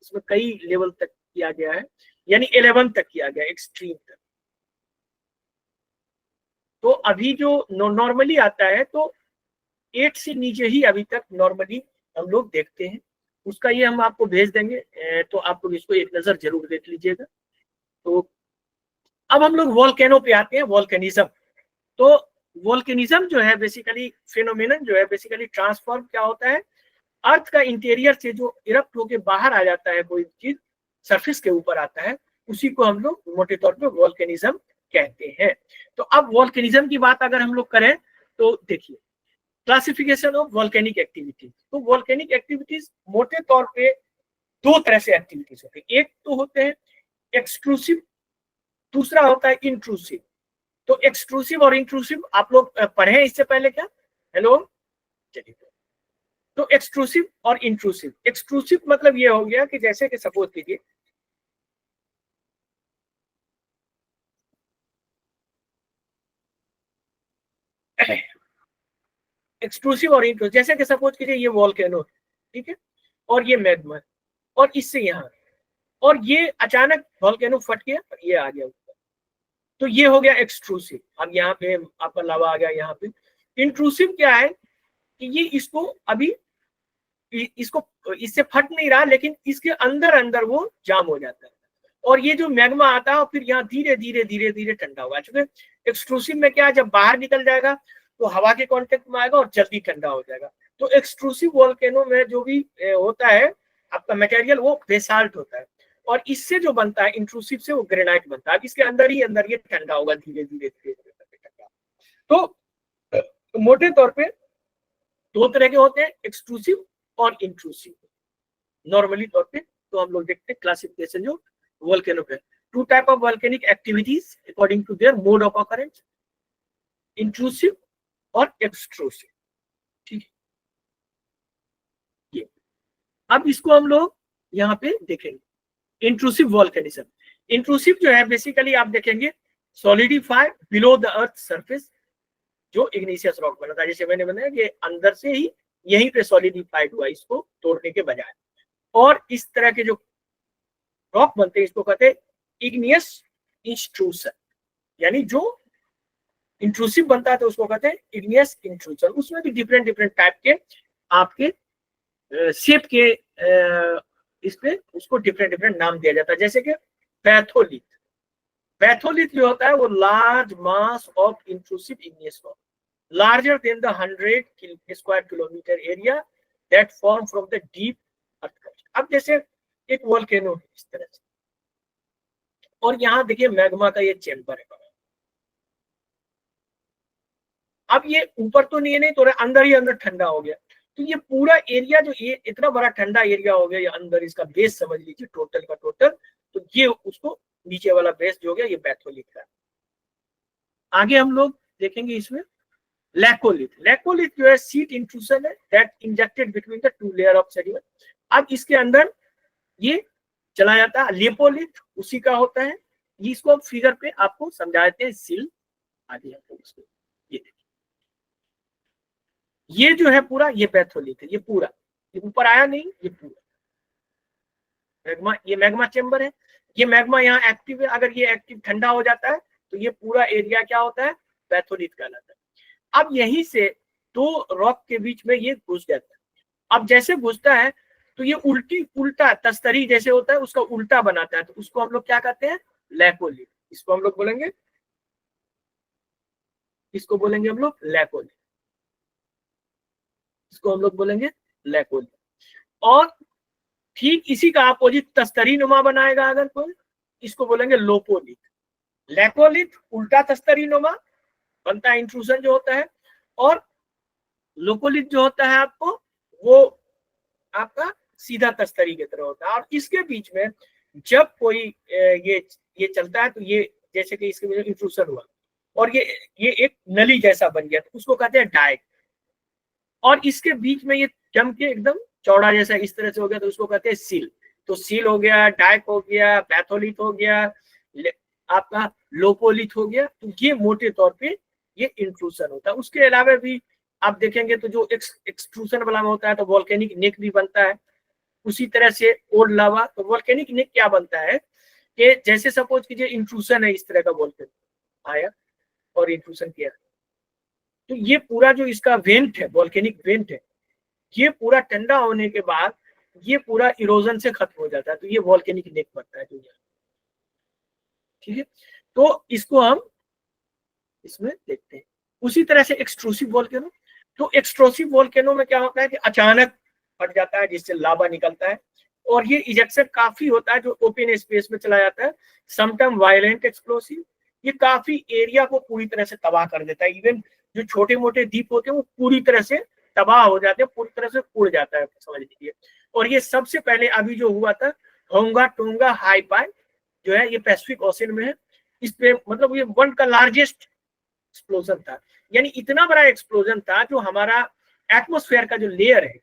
इसमें कई लेवल तक किया गया है, यानी 11 तक किया गया एक्सट्रीम तक। तो अभी जो नॉर्मली आता है तो 8 से नीचे ही अभी तक नॉर्मली हम लोग देखते हैं। उसका ये हम आपको भेज देंगे, तो आप लोग इसको एक नजर जरूर देख लीजिएगा। तो अब हम लोग वोल्केनो पे आते हैं, वोल्केनिज्म। तो वोल्केनिज्म जो है बेसिकली फिनोमिनन जो है बेसिकली ट्रांसफॉर्म क्या होता है, अर्थ का इंटीरियर से जो इरप्ट होके बाहर आ जाता है, कोई चीज सरफेस के ऊपर आता है, उसी को हम लोग मोटे तौर पे वोल्केनिज्म कहते हैं। तो अब वोल्केनिज्म की बात अगर हम लोग करें तो देखिए, क्लासिफिकेशन ऑफ वोल्केनिक एक्टिविटीज। तो वोल्केनिक एक्टिविटीज मोटे तौर पे दो तरह से एक्टिविटीज होते हैं। एक तो होते हैं एक्सक्लूसिव, दूसरा होता है इंट्रूसिव। तो एक्सक्लूसिव और इंट्रूसिव आप लोग पढ़े हैं इससे पहले क्या? हेलो, चलिए। तो एक्सक्लूसिव और इंट्रूसिव, एक्सक्लूसिव मतलब ये हो गया कि जैसे कि सपोज कीजिए एक्सक्लूसिव और इंट्रूसिव, जैसे कि सपोज कीजिए ये वोल्केनो, ठीक है, और ये मैग्मा, और इससे यहाँ, और ये अचानक वोल्केनो फट गया और ये आ गया ऊपर, तो ये हो गया एक्सट्रूसिव। अब यहाँ पे आपका लावा आ गया यहाँ पे। इंट्रूसिव क्या है कि ये इसको अभी इसको इससे फट नहीं रहा, लेकिन इसके अंदर अंदर वो जाम हो जाता है, और ये जो मैग्मा आता है और फिर यहाँ धीरे धीरे धीरे धीरे ठंडा होगा। चूंकि एक्सट्रूसिव में क्या है, जब बाहर निकल जाएगा तो हवा के कांटेक्ट में आएगा और जल्दी ठंडा हो जाएगा। तो एक्सट्रूसिव वोल्केनो में जो भी होता है आपका मटेरियल वो बेसाल्ट होता है, और इससे जो बनता है इंट्रूसिव से वो ग्रेनाइट बनता है। अब इसके अंदर ही अंदर ये ठंडा होगा धीरे धीरे धीरे धीरे ठंडा। तो मोटे तौर पे दो तरह के होते हैं, एक्सट्रूसिव और इंट्रूसिव नॉर्मली तौर पे। तो हम लोग देखते हैं क्लासिफिकेशन जो वोल्केनो पे, two type of volcanic activities according to their mode of occurrence, intrusive और एक्सट्रूसिव। ठीक है, ये अब इसको हम लोग यहाँ पे देखेंगे। इंट्रूसिव वोल्केनिज्म, इंट्रूसिव जो है बेसिकली आप देखेंगे solidify below the earth surface, जो इग्निशियस रॉक बना था, जैसे मैंने बताया कि अंदर से ही यहीं पे सॉलिडिफाइड हुआ इसको तोड़ने के बजाय। और इस तरह के जो रॉक बनते हैं इसको कहते हैं इग्नियस इंट्रूसन, यानी जो इंट्रूसिव बनता है तो उसको कहते हैं इग्नियस इंट्रूसन। उसमें भी डिफरेंट डिफरेंट टाइप के आपके शेप के इस पे उसको डिफरेंट डिफरेंट नाम दिया जाता है, जैसे कि पैथोलिथ। पैथोलिथ जो होता है वो large mass of intrusive igneous rock larger than the 100 square kilometer area that form from the deep earth crust। अब जैसे एक वोल्केनो है इस तरह से, और यहाँ देखिए मैग्मा का ये चैम्बर है, अब ये ऊपर तो नहीं है, नहीं तो अंदर ही अंदर ठंडा हो गया। तो ये पूरा एरिया जो ये इतना बड़ा ठंडा एरिया हो गया, ये अंदर इसका बेस समझ लीजिए टोटल का टोटल, तो ये उसको नीचे वाला बेस जो हो गया ये पैथोलिथ का। आगे हम लोग देखेंगे इसमें लैकोलिथ। लैकोलिथ जो है सीट इंट्रूशन है that injected between the two layer of sediment. अब इसके अंदर ये चला जाता है। लेपोलिथ उसी का होता है, इसको फिगर पे आपको समझा देते हैं, सिल आदि इसको। ये देखिए, ये जो है पूरा ये पैथोलिथ है, ये पूरा, ये ऊपर आया नहीं, ये पूरा मैग्मा, ये मैग्मा चेम्बर है। ये मैग्मा यहाँ एक्टिव है, अगर ये एक्टिव ठंडा हो जाता है तो ये पूरा एरिया क्या होता है, पैथोलिथ कहलाता है। अब यहीं से दो रॉक के बीच में ये घुस जाता है। अब जैसे घुसता है तो ये उल्टा तस्तरी जैसे होता है उसका उल्टा बनाता है, तो उसको हम लोग क्या कहते हैं, लैकोलिथ। इसको हम लोग बोलेंगे, इसको बोलेंगे हम लोग लैकोलिथ, इसको हम लोग बोलेंगे लैकोलिथ। और ठीक इसी का अपोजिट तस्तरी नुमा बनाएगा अगर कोई, इसको बोलेंगे लोपोलिथ। लैकोलिथ उल्टा तस्तरी नुमा बनता है, इंट्रूजन जो होता है, और लोकोलिथ जो होता है आपको वो आपका सीधा तस्तरी की तरह होता है। और इसके बीच में जब कोई ये चलता है तो ये जैसे कि इसके बीच में इंट्रूजन हुआ और ये एक नली जैसा बन गया, तो उसको कहते हैं डायक। और इसके बीच में ये जम के एकदम चौड़ा जैसा इस तरह से हो गया, तो उसको कहते हैं सील। तो सील हो गया, डायक हो गया, पैथोलिथ हो गया, आपका लोपोलिथ हो गया। तो ये मोटे तौर पे ये इंट्रूजन होता है। उसके अलावा भी आप देखेंगे तो जो एक्सट्रूजन वाला में होता है तो वोल्केनिक नेक भी बनता है। उसी तरह से ओल्ड लावा, तो वोल्केनिक नेक क्या बनता है कि जैसे सपोज कीजिए इंट्रूजन है, इस तरह का वोल्केनो आया, और इन्फ्यूजन किया। तो ये पूरा जो इसका वेंट है, वॉल्केनिक वेंट है, ये पूरा ठंडा होने के बाद ये पूरा इरोजन से खत्म हो जाता है, तो ये वॉल्केनिक नेक बनता है दुनिया। ठीक है, तो इसको हम इसमें देखते हैं। उसी तरह से एक्सट्रूसिव वॉल्केनो, तो एक्सट्रूसिव वॉल्केनो में क्या होता है कि अचानक फट जाता है जिससे लावा निकलता है, और ये इजेक्शन काफी होता है जो ओपन स्पेस में चला जाता है। समटाइम वायलेंट एक्सप्लोसिव, ये काफी एरिया को पूरी तरह से तबाह कर देता है। इवन जो छोटे मोटे द्वीप होते हैं वो पूरी तरह से तबाह हो जाते हैं, पूरी तरह से उड़ जाता है, समझ लीजिए। और ये सबसे पहले अभी जो हुआ था होंगा टोंगा हाईपाई जो है, ये पैसिफिक ओशन में है। इस पे मतलब ये वर्ल्ड का लार्जेस्ट एक्सप्लोजन था, यानी इतना बड़ा एक्सप्लोजन था जो हमारा एटमॉस्फेयर का जो लेयर है,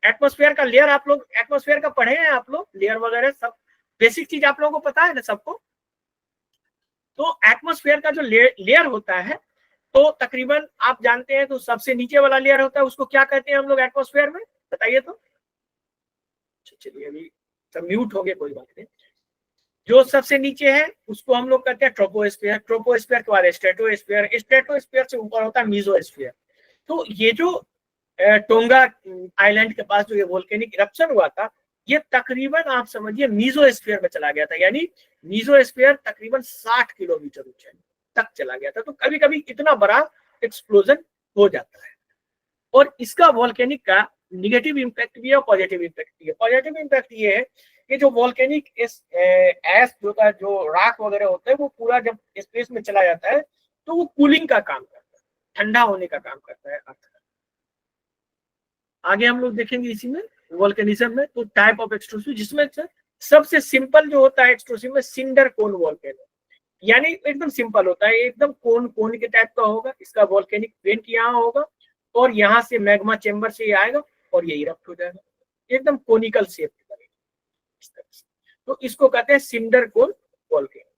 एटमॉस्फेयर का लेयर, आप लोग एटमॉस्फेयर का पढ़े हैं आप लोग, लेयर वगैरह सब बेसिक चीज आप लोगों को पता है ना सबको। तो एटमॉस्फेयर का जो लेयर होता है, तो तकरीबन आप जानते हैं, तो सबसे नीचे वाला लेयर होता है उसको क्या कहते हैं हम लोग एटमॉस्फेयर में, बताइए तो। चलिए अभी सब म्यूट हो गए, कोई बात नहीं। जो सबसे नीचे है उसको हम लोग कहते हैं ट्रोपोस्फेयर, ट्रोपोस्फेयर के बाद स्ट्रेटोस्फेयर, स्ट्रेटोस्फेयर से ऊपर होता है मीजोस्फेयर। तो ये जो टोंगा आइलैंड के पास जो ये वोल्केनिक इरप्शन हुआ था, ये तकरीबन आप समझिए मीजोस्फेयर में चला गया था, यानी मीजोस्फेयर तकरीबन 60 किलोमीटर ऊंचाई तक चला गया था। तो कभी कभी इतना बड़ा एक्सप्लोजन हो जाता है। और इसका वोल्केनिक का निगेटिव इम्पैक्ट भी है और पॉजिटिव इम्पैक्ट भी है। पॉजिटिव इम्पैक्ट ये है कि जो वोल्केनिक एश जो होता है, जो राख वगैरह होता है, वो पूरा जब स्पेस में चला जाता है तो वो कूलिंग का काम करता है, ठंडा होने का काम करता है। आगे हम लोग देखेंगे इसी में वोल्केनिज्म में, तो टाइप ऑफ एक्सट्रूसिव, जिसमें सबसे सिंपल जो होता है एक्सट्रूसिव में सिंडर कोन वोल्केनो, यानी एकदम सिंपल होता है, एकदम कोन कोन के टाइप का होगा। इसका वोल्केनिक वेंट यहाँ होगा और यहाँ से मैग्मा चेंबर से आएगा और ये इरप्ट हो जाएगा, एकदम कोनिकल शेप इस तरह से। तो इसको कहते हैं सिंडर कोन वोल्केनो।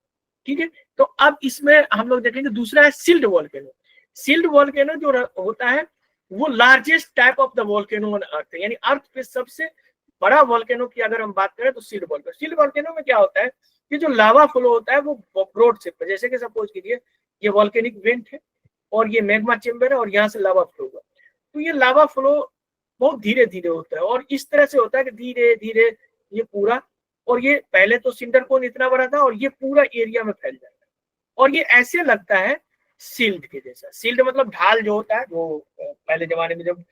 ठीक है, तो अब इसमें हम लोग देखेंगे दूसरा है सिल्ड वोल्केनो। सिल्ड वोल्केनो जो होता है वो largest type of the volcano on earth है, यानी अर्थ पे सबसे बड़ा वोल्केनो की अगर हम बात करें तो सिल्ड वोल्केनो। सिल्ड वोल्केनो में क्या होता है कि जो लावा फ्लो होता है वो ब्रॉड शेप में, जैसे कि सपोज कीजिए ये वोल्केनिक वेंट है और ये मैग्मा चेंबर है और यहाँ से लावा फ्लो हुआ, तो ये लावा फ्लो बहुत धीरे धीरे होता है और इस तरह से होता है कि धीरे धीरे ये पूरा, और ये पहले तो सिंडर कोन इतना बड़ा था और ये पूरा एरिया में फैल जाता है और ये ऐसे लगता है सील्ड के जैसा। सील्ड मतलब ढाल जो होता है, जो पहले जमाने में जब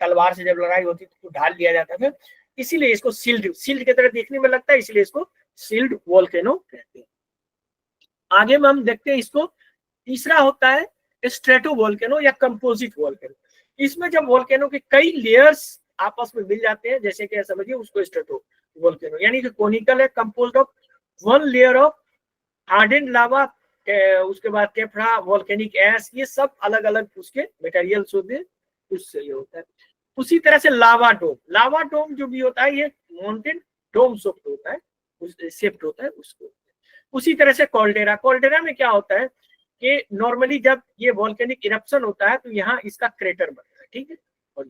तलवार से जब लड़ाई होती थी तो ढाल लिया जाता था, इसीलिए इसको सील्ड की तरह देखने में लगता है, इसलिए इसको सील्ड वोल्केनो कहते हैं। आगे में हम देखते हैं इसको, तीसरा होता है स्ट्रेटो वोल्केनो या कंपोजिट वोल्केनो। इसमें जब वोल्केनो के कई लेयर्स आपस में मिल जाते हैं, जैसे कि समझिए उसको स्ट्रेटो वोल्केनो, यानी कि कोनिकल है, composed of one layer of hardened lava, उसके बाद टेफ्रा, वोल्केनिक एश, ये सब अलग अलग उसके मटेरियल्स होते हैं, उससे ये होता है। उसी तरह से लावा डोम जो भी होता है ये माउंटेन डोम शेप्ड होता है, शेप्ड होता है उसको। उसी तरह से कॉल्डेरा में क्या होता है कि नॉर्मली जब ये वोल्केनिक इरप्शन होता है तो यहाँ इसका क्रेटर बनता है, ठीक है। और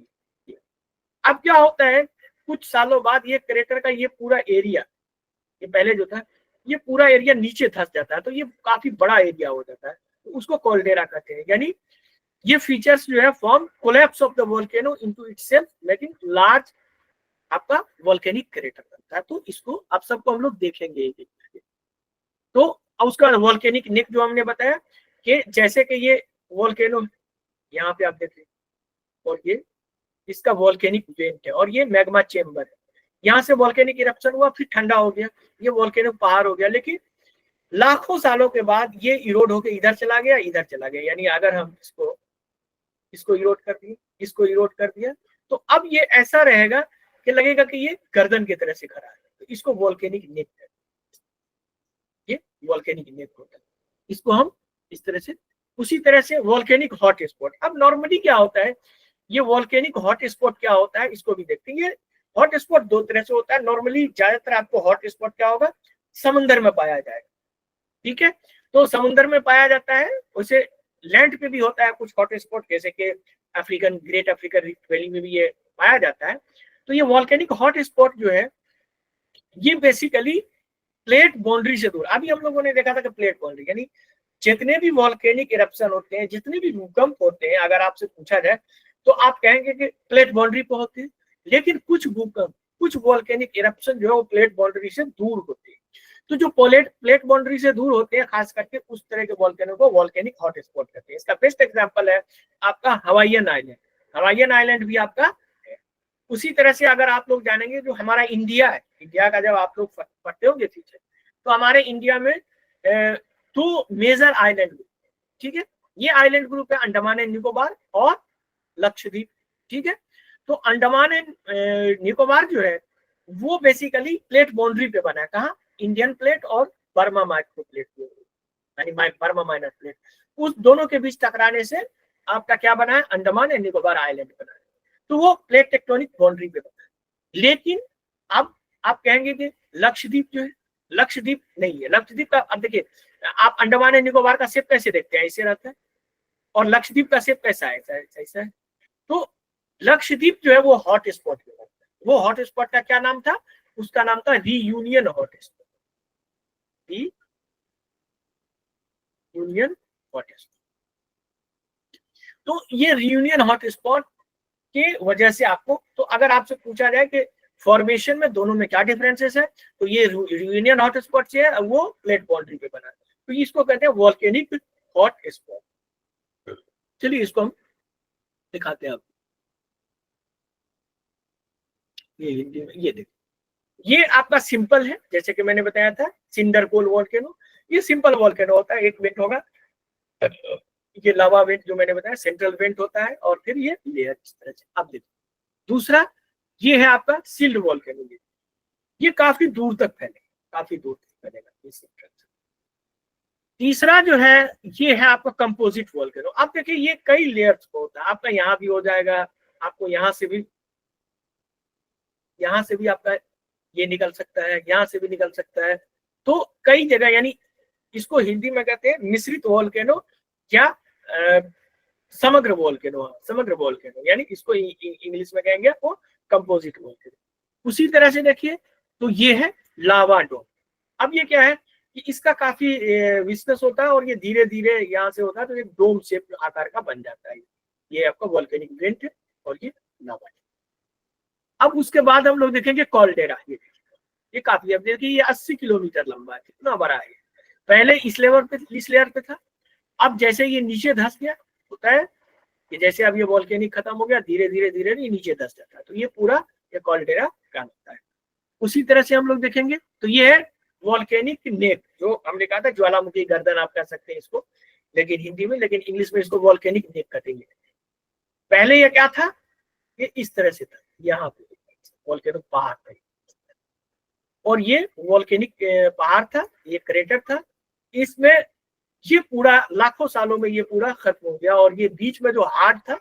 अब क्या होता है कुछ सालों बाद ये क्रेटर का ये पूरा एरिया, ये पहले जो था ये पूरा एरिया नीचे धंस जाता है, तो ये काफी बड़ा एरिया हो जाता है, तो उसको कॉल्डेरा कहते हैं। यानी ये फीचर्स जो है form collapse of the volcano into itself making large आपका वोल्केनिक क्रेटर बनता है। तो इसको आप सबको हम लोग देखेंगे एक एक करके। तो उसका वोल्केनिक नेक जो हमने बताया कि जैसे कि ये वोल्केनो यहाँ पे आप देखें और ये इसका वोल्केनिक वेंट है और ये मैग्मा चेंबर है, यहाँ से वोल्केनिक इरप्शन हुआ फिर ठंडा हो गया, ये वोल्केनो पहाड़ हो गया, लेकिन लाखों सालों के बाद ये इरोड होकर इधर चला गया, यानी अगर हम इसको इरोड कर दिए, इसको इरोड कर दिया, तो अब ये ऐसा रहेगा कि लगेगा कि ये गर्दन की तरह से खड़ा है, तो इसको वोल्केनिक नेक कहते हैं। ये वोल्केनिक नेक होता है, इसको हम इस तरह से। उसी तरह से वोल्केनिक हॉट स्पॉट। अब नॉर्मली क्या होता है, ये वोल्केनिक हॉट स्पॉट क्या होता है इसको भी देखते हैं। ये हॉट स्पॉट दो तरह से होता है। नॉर्मली ज्यादातर आपको हॉट स्पॉट क्या होगा, समुद्र में पाया जाएगा, ठीक है। तो समुद्र में पाया जाता है, उसे लैंड पे भी होता है कुछ हॉट स्पॉट, जैसे कि ग्रेट अफ्रीकन रिफ्ट वैली में भी ये पाया जाता है। तो ये वोल्केनिक हॉट स्पॉट जो है ये बेसिकली प्लेट बाउंड्री से दूर, अभी हम लोगों ने देखा था कि प्लेट बाउंड्री यानी जितने भी वॉल्केनिक इरप्शन होते हैं, जितने भी भूकंप होते हैं, अगर आपसे पूछा जाए तो आप कहेंगे कि प्लेट बाउंड्री पे होते हैं, लेकिन कुछ भूकंप, कुछ वॉल्केनिक इरप्शन जो है वो प्लेट बाउंड्री से दूर होते हैं। तो जो प्लेट बाउंड्री से दूर होते हैं, खास करके उस तरह के वॉल्केनो को वॉल्केनिक हॉटस्पॉट कहते हैं। इसका बेस्ट एग्जांपल है आपका हवाईयन आइलैंड। हवाईयन आइलैंड भी आपका है। उसी तरह से अगर आप लोग जानेंगे जो हमारा इंडिया है, इंडिया का जब आप लोग पढ़ते होंगे फीचर, तो हमारे इंडिया में 2 मेजर आइलैंड ग्रुप, ठीक है। ये आइलैंड ग्रुप है अंडमान एंड निकोबार और लक्षद्वीप, ठीक है। तो अंडमान एंड निकोबार जो है वो बेसिकली प्लेट बाउंड्री पे बना है। कहाँ? इंडियन प्लेट और बर्मा माइक्रो प्लेट, यानी बर्मा माइनर प्लेट, उस दोनों के बीच टकराने से आपका क्या बना है? अंडमान एंड निकोबार आइलैंड बना है। तो वो प्लेट टेक्टोनिक बाउंड्री पे बना है। लेकिन अब आप कहेंगे कि लक्षद्वीप जो है, लक्षद्वीप नहीं है। लक्षद्वीप का, अब देखिए आप अंडमान एंड निकोबार का शेप कैसे देखते हैं? ऐसे रहता है, और लक्षद्वीप का शेप कैसा है? ऐसा है। तो लक्षद्वीप जो है वो हॉट स्पॉट पे बनता है। वो हॉट स्पॉट का क्या नाम था? उसका नाम था reunion hot spot. Reunion hot spot. तो ये रीयूनियन हॉट स्पॉट के वजह से आपको, तो अगर आपसे पूछा जाए कि फॉर्मेशन में दोनों में क्या डिफरेंसेस है, तो ये रीयूनियन हॉट स्पॉट से है, वो प्लेट बाउंड्री पे बना है, तो इसको कहते हैं वॉल्केनिक हॉट स्पॉट। चलिए इसको हम दिखाते हैं आपको। ये हिंदी में, ये देखिए, ये आपका सिंपल है, जैसे कि मैंने बताया था सिंडर कोल वॉल्केनो। ये सिंपल वॉल्केनो होता है, एक वेंट होगा, ये लावा वेंट जो मैंने बताया, सेंट्रल वेंट होता है, और फिर ये लेयर इस तरह से। अब देखिए दूसरा, ये है आपका सील्ड वॉल्केनो। ये काफी दूर तक फैलेगा, काफी दूर तक फैलेगा। तीसरा जो है ये है आपका कंपोजिट वॉल्केनो। अब देखिए ये कई लेयर्स को होता है, आपका यहाँ भी हो जाएगा, आपको यहाँ से भी आपका ये निकल सकता है, यहाँ से भी निकल सकता है। तो कई जगह, यानी इसको हिंदी में कहते हैं मिश्रित वॉल्केनो या समग्र वॉल्केनो। समग्र वॉल्केनो यानी इसको इंग्लिश में कहेंगे आपको कंपोजिट वॉल्केनो। उसी तरह से देखिए, तो ये है लावा डोम। अब ये क्या है कि इसका काफी विस्कस होता है, और ये धीरे धीरे यहाँ से होता है, तो ये डोम शेप आकार का बन जाता है। ये आपका वॉल्केनिक वेंट है, और ये लावा। अब उसके बाद हम लोग देखेंगे कॉल्डेरा। ये काफी, अब देखिए ये 80 किलोमीटर लंबा है, कितना बड़ा है। पहले इस लेयर पे था, अब जैसे ये नीचे धंस गया, होता है कि जैसे अब ये वॉल्केनिक खत्म हो गया, धीरे धीरे ये नीचे धंस जाता है, तो ये पूरा ये कॉल्डेरा का होता है। उसी तरह से हम लोग देखेंगे, तो ये है वॉल्केनिक नेक, जो हमने कहा था ज्वालामुखी गर्दन आप कह सकते हैं इसको, लेकिन हिंदी में, लेकिन इंग्लिश में इसको वॉल्केनिक नेक कहेंगे। पहले ये क्या था? ये इस तरह से था, यहाँ पे वॉल्केनिक पहाड़ था, और ये वॉल्केनिक पहाड़ था, ये क्रेटर था। इसमें ये पूरा लाखों सालों में ये पूरा खत्म हो गया, और ये बीच में जो हार्ड था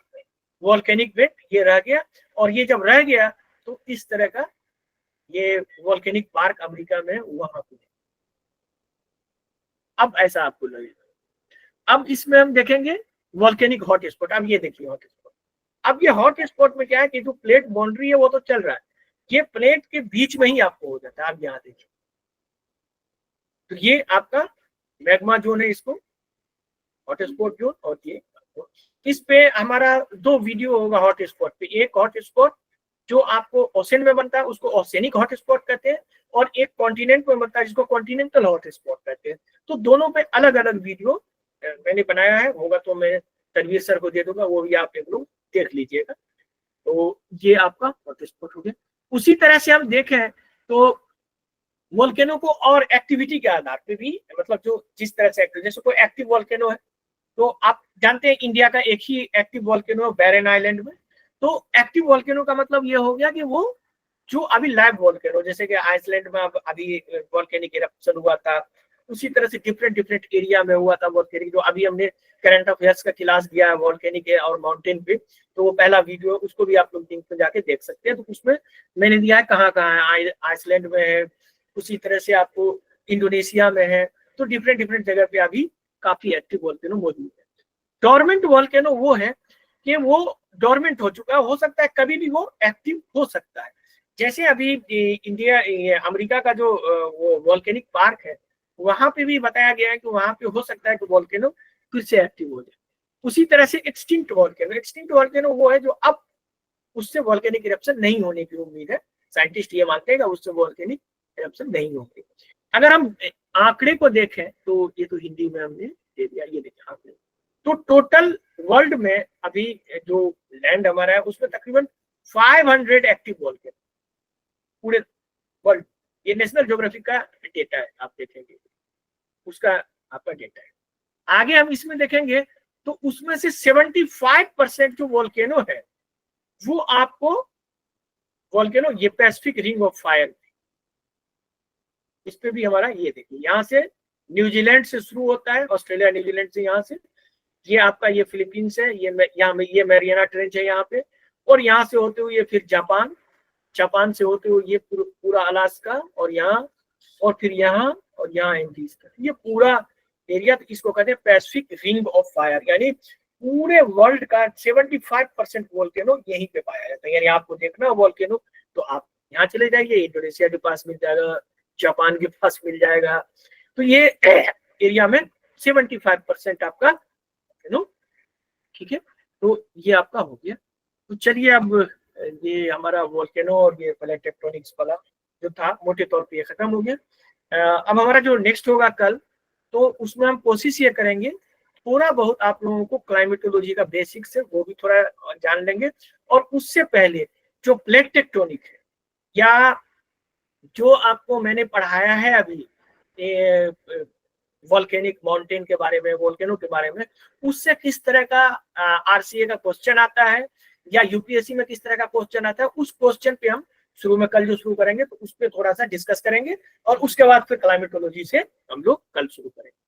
वॉल्केनिक वेंट, ये रह गया। और ये जब रह गया तो इस तरह का ये वॉल्केनिक पार्क अमेरिका में वहां पे। अब ऐसा आपको लगेगा। अब इसमें हम देखेंगे वॉल्केनिक हॉट स्पॉट। अब ये देखिए हॉट स्पॉट। अब ये हॉट स्पॉट में क्या है कि जो प्लेट बाउंड्री है वो तो चल रहा है, ये प्लेट के बीच में ही आपको हो जाता है। आप यहाँ देखिए, तो ये आपका मैग्मा जोन है, इसको हॉट स्पॉट जोन। और ये इस पे हमारा 2 वीडियो होगा हॉट स्पॉट पे। एक हॉट स्पॉट जो आपको ओशन में बनता है, उसको ओशेनिक हॉट स्पॉट कहते हैं, और एक कॉन्टिनेंट में बनता है, जिसको कॉन्टिनेंटल हॉट स्पॉट कहते हैं। तो दोनों पे अलग अलग वीडियो मैंने बनाया है, होगा तो मैं तनवीर सर को दे दूंगा, वो भी आप एक लोग देख लीजिएगा। तो ये आपका हॉट स्पॉट हो गया। उसी तरह से हम देखें तो वोल्केनो को और एक्टिविटी के आधार पे भी, मतलब जो जिस तरह से एक्टिव, जैसे कोई एक्टिव वोल्केनो है, तो आप जानते हैं इंडिया का एक ही एक्टिव वोल्केनो है बैरन आइलैंड में। तो एक्टिव वोल्केनो का मतलब ये हो गया कि वो जो अभी लाइव वोल्केनो, जैसे कि आइसलैंड में अभी वोल्केनिक इरप्शन हुआ था, उसी तरह से डिफरेंट एरिया में हुआ था वोल्केनिक, जो अभी हमने करंट अफेयर्स का क्लास दिया है वोल्केनिक और माउंटेन पे, तो वो पहला वीडियो, उसको भी आप लोग लिंक पे जाके देख सकते हैं। तो उसमें मैंने दिया है कहाँ कहाँ है, आइसलैंड में है, उसी तरह से आपको इंडोनेशिया में है। तो डिफरेंट जगह पे अभी काफी एक्टिव वोल्केनो मौजूद है। डोरमेंट वोल्केनो वो है कि वो डोरमेंट हो चुका है, हो सकता है कभी भी वो एक्टिव हो सकता है। जैसे अभी इंडिया अमेरिका का जो वो वोल्केनिक पार्क है, वहां पे भी बताया गया है कि वहां पे हो सकता है कि वोल्केनो फिर से एक्टिव हो जाए। उसी तरह से एक्सटिंक्ट वोल्केनो वो है जो अब उससे वोल्केनिक इरप्शन नहीं होने की उम्मीद है, साइंटिस्ट ये मानते हैं कि उससे वोल्केनिक इरप्शन नहीं होंगे। अगर हम आंकड़े को देखें तो ये तो हिंदी में हमने दे दिया, ये देखिए आंकड़े। तो टोटल वर्ल्ड में अभी जो लैंड हमारा है उसमें तकरीबन 500 एक्टिव वोल्केनो पूरे वर्ल्ड। ये नेशनल ज्योग्राफिक का डेटा है, आप देखेंगे उसका आपका डेटा है। आगे हम इसमें देखेंगे तो उसमें से 75% जो वोल्केनो है वो आपको वोल्केनो ये पैसिफिक रिंग ऑफ फायर, इस पे भी हमारा ये देखिए, यहाँ से न्यूजीलैंड से शुरू होता है, ऑस्ट्रेलिया न्यूजीलैंड से, यहाँ से ये आपका ये फिलीपींस है, ये मैरियाना ट्रेंच है यहाँ पे, और यहाँ से होते हुए फिर जापान से होते हुए ये पूरा अलास्का और यहाँ, और फिर यहाँ और यहाँ एंडीज का, ये पूरा एरिया, तो इसको कहते हैं पैसिफिक रिंग ऑफ फायर। यानी पूरे वर्ल्ड का 75% वोल्केनो यहीं पे पाया जाता है। यानी आपको देखना वोल्केनो तो आप यहाँ चले जाइए, इंडोनेशिया के पास मिल जाएगा, जापान के पास मिल जाएगा, तो ये एरिया में 75% आपका वोल्केनो, ठीक है। तो ये आपका हो गया। तो चलिए अब ये हमारा वोल्केनो और ये प्लेट टेक्टोनिक्स वाला जो था मोटे तौर पे ये खत्म हो गया। अब हमारा जो नेक्स्ट होगा कल, तो उसमें हम कोशिश ये करेंगे थोड़ा बहुत आप लोगों को क्लाइमेटोलॉजी का बेसिक्स है वो भी थोड़ा जान लेंगे, और उससे पहले जो प्लेट टेक्टोनिक है या जो आपको मैंने पढ़ाया है अभी वोल्केनिक माउंटेन के बारे में, वोल्केनो के बारे में, उससे किस तरह का आरसीए का क्वेश्चन आता है या यूपीएससी में किस तरह का क्वेश्चन आता है, उस क्वेश्चन पे हम शुरू में कल जो शुरू करेंगे तो उस पर थोड़ा सा डिस्कस करेंगे, और उसके बाद फिर क्लाइमेटोलॉजी से हम लोग कल शुरू करेंगे।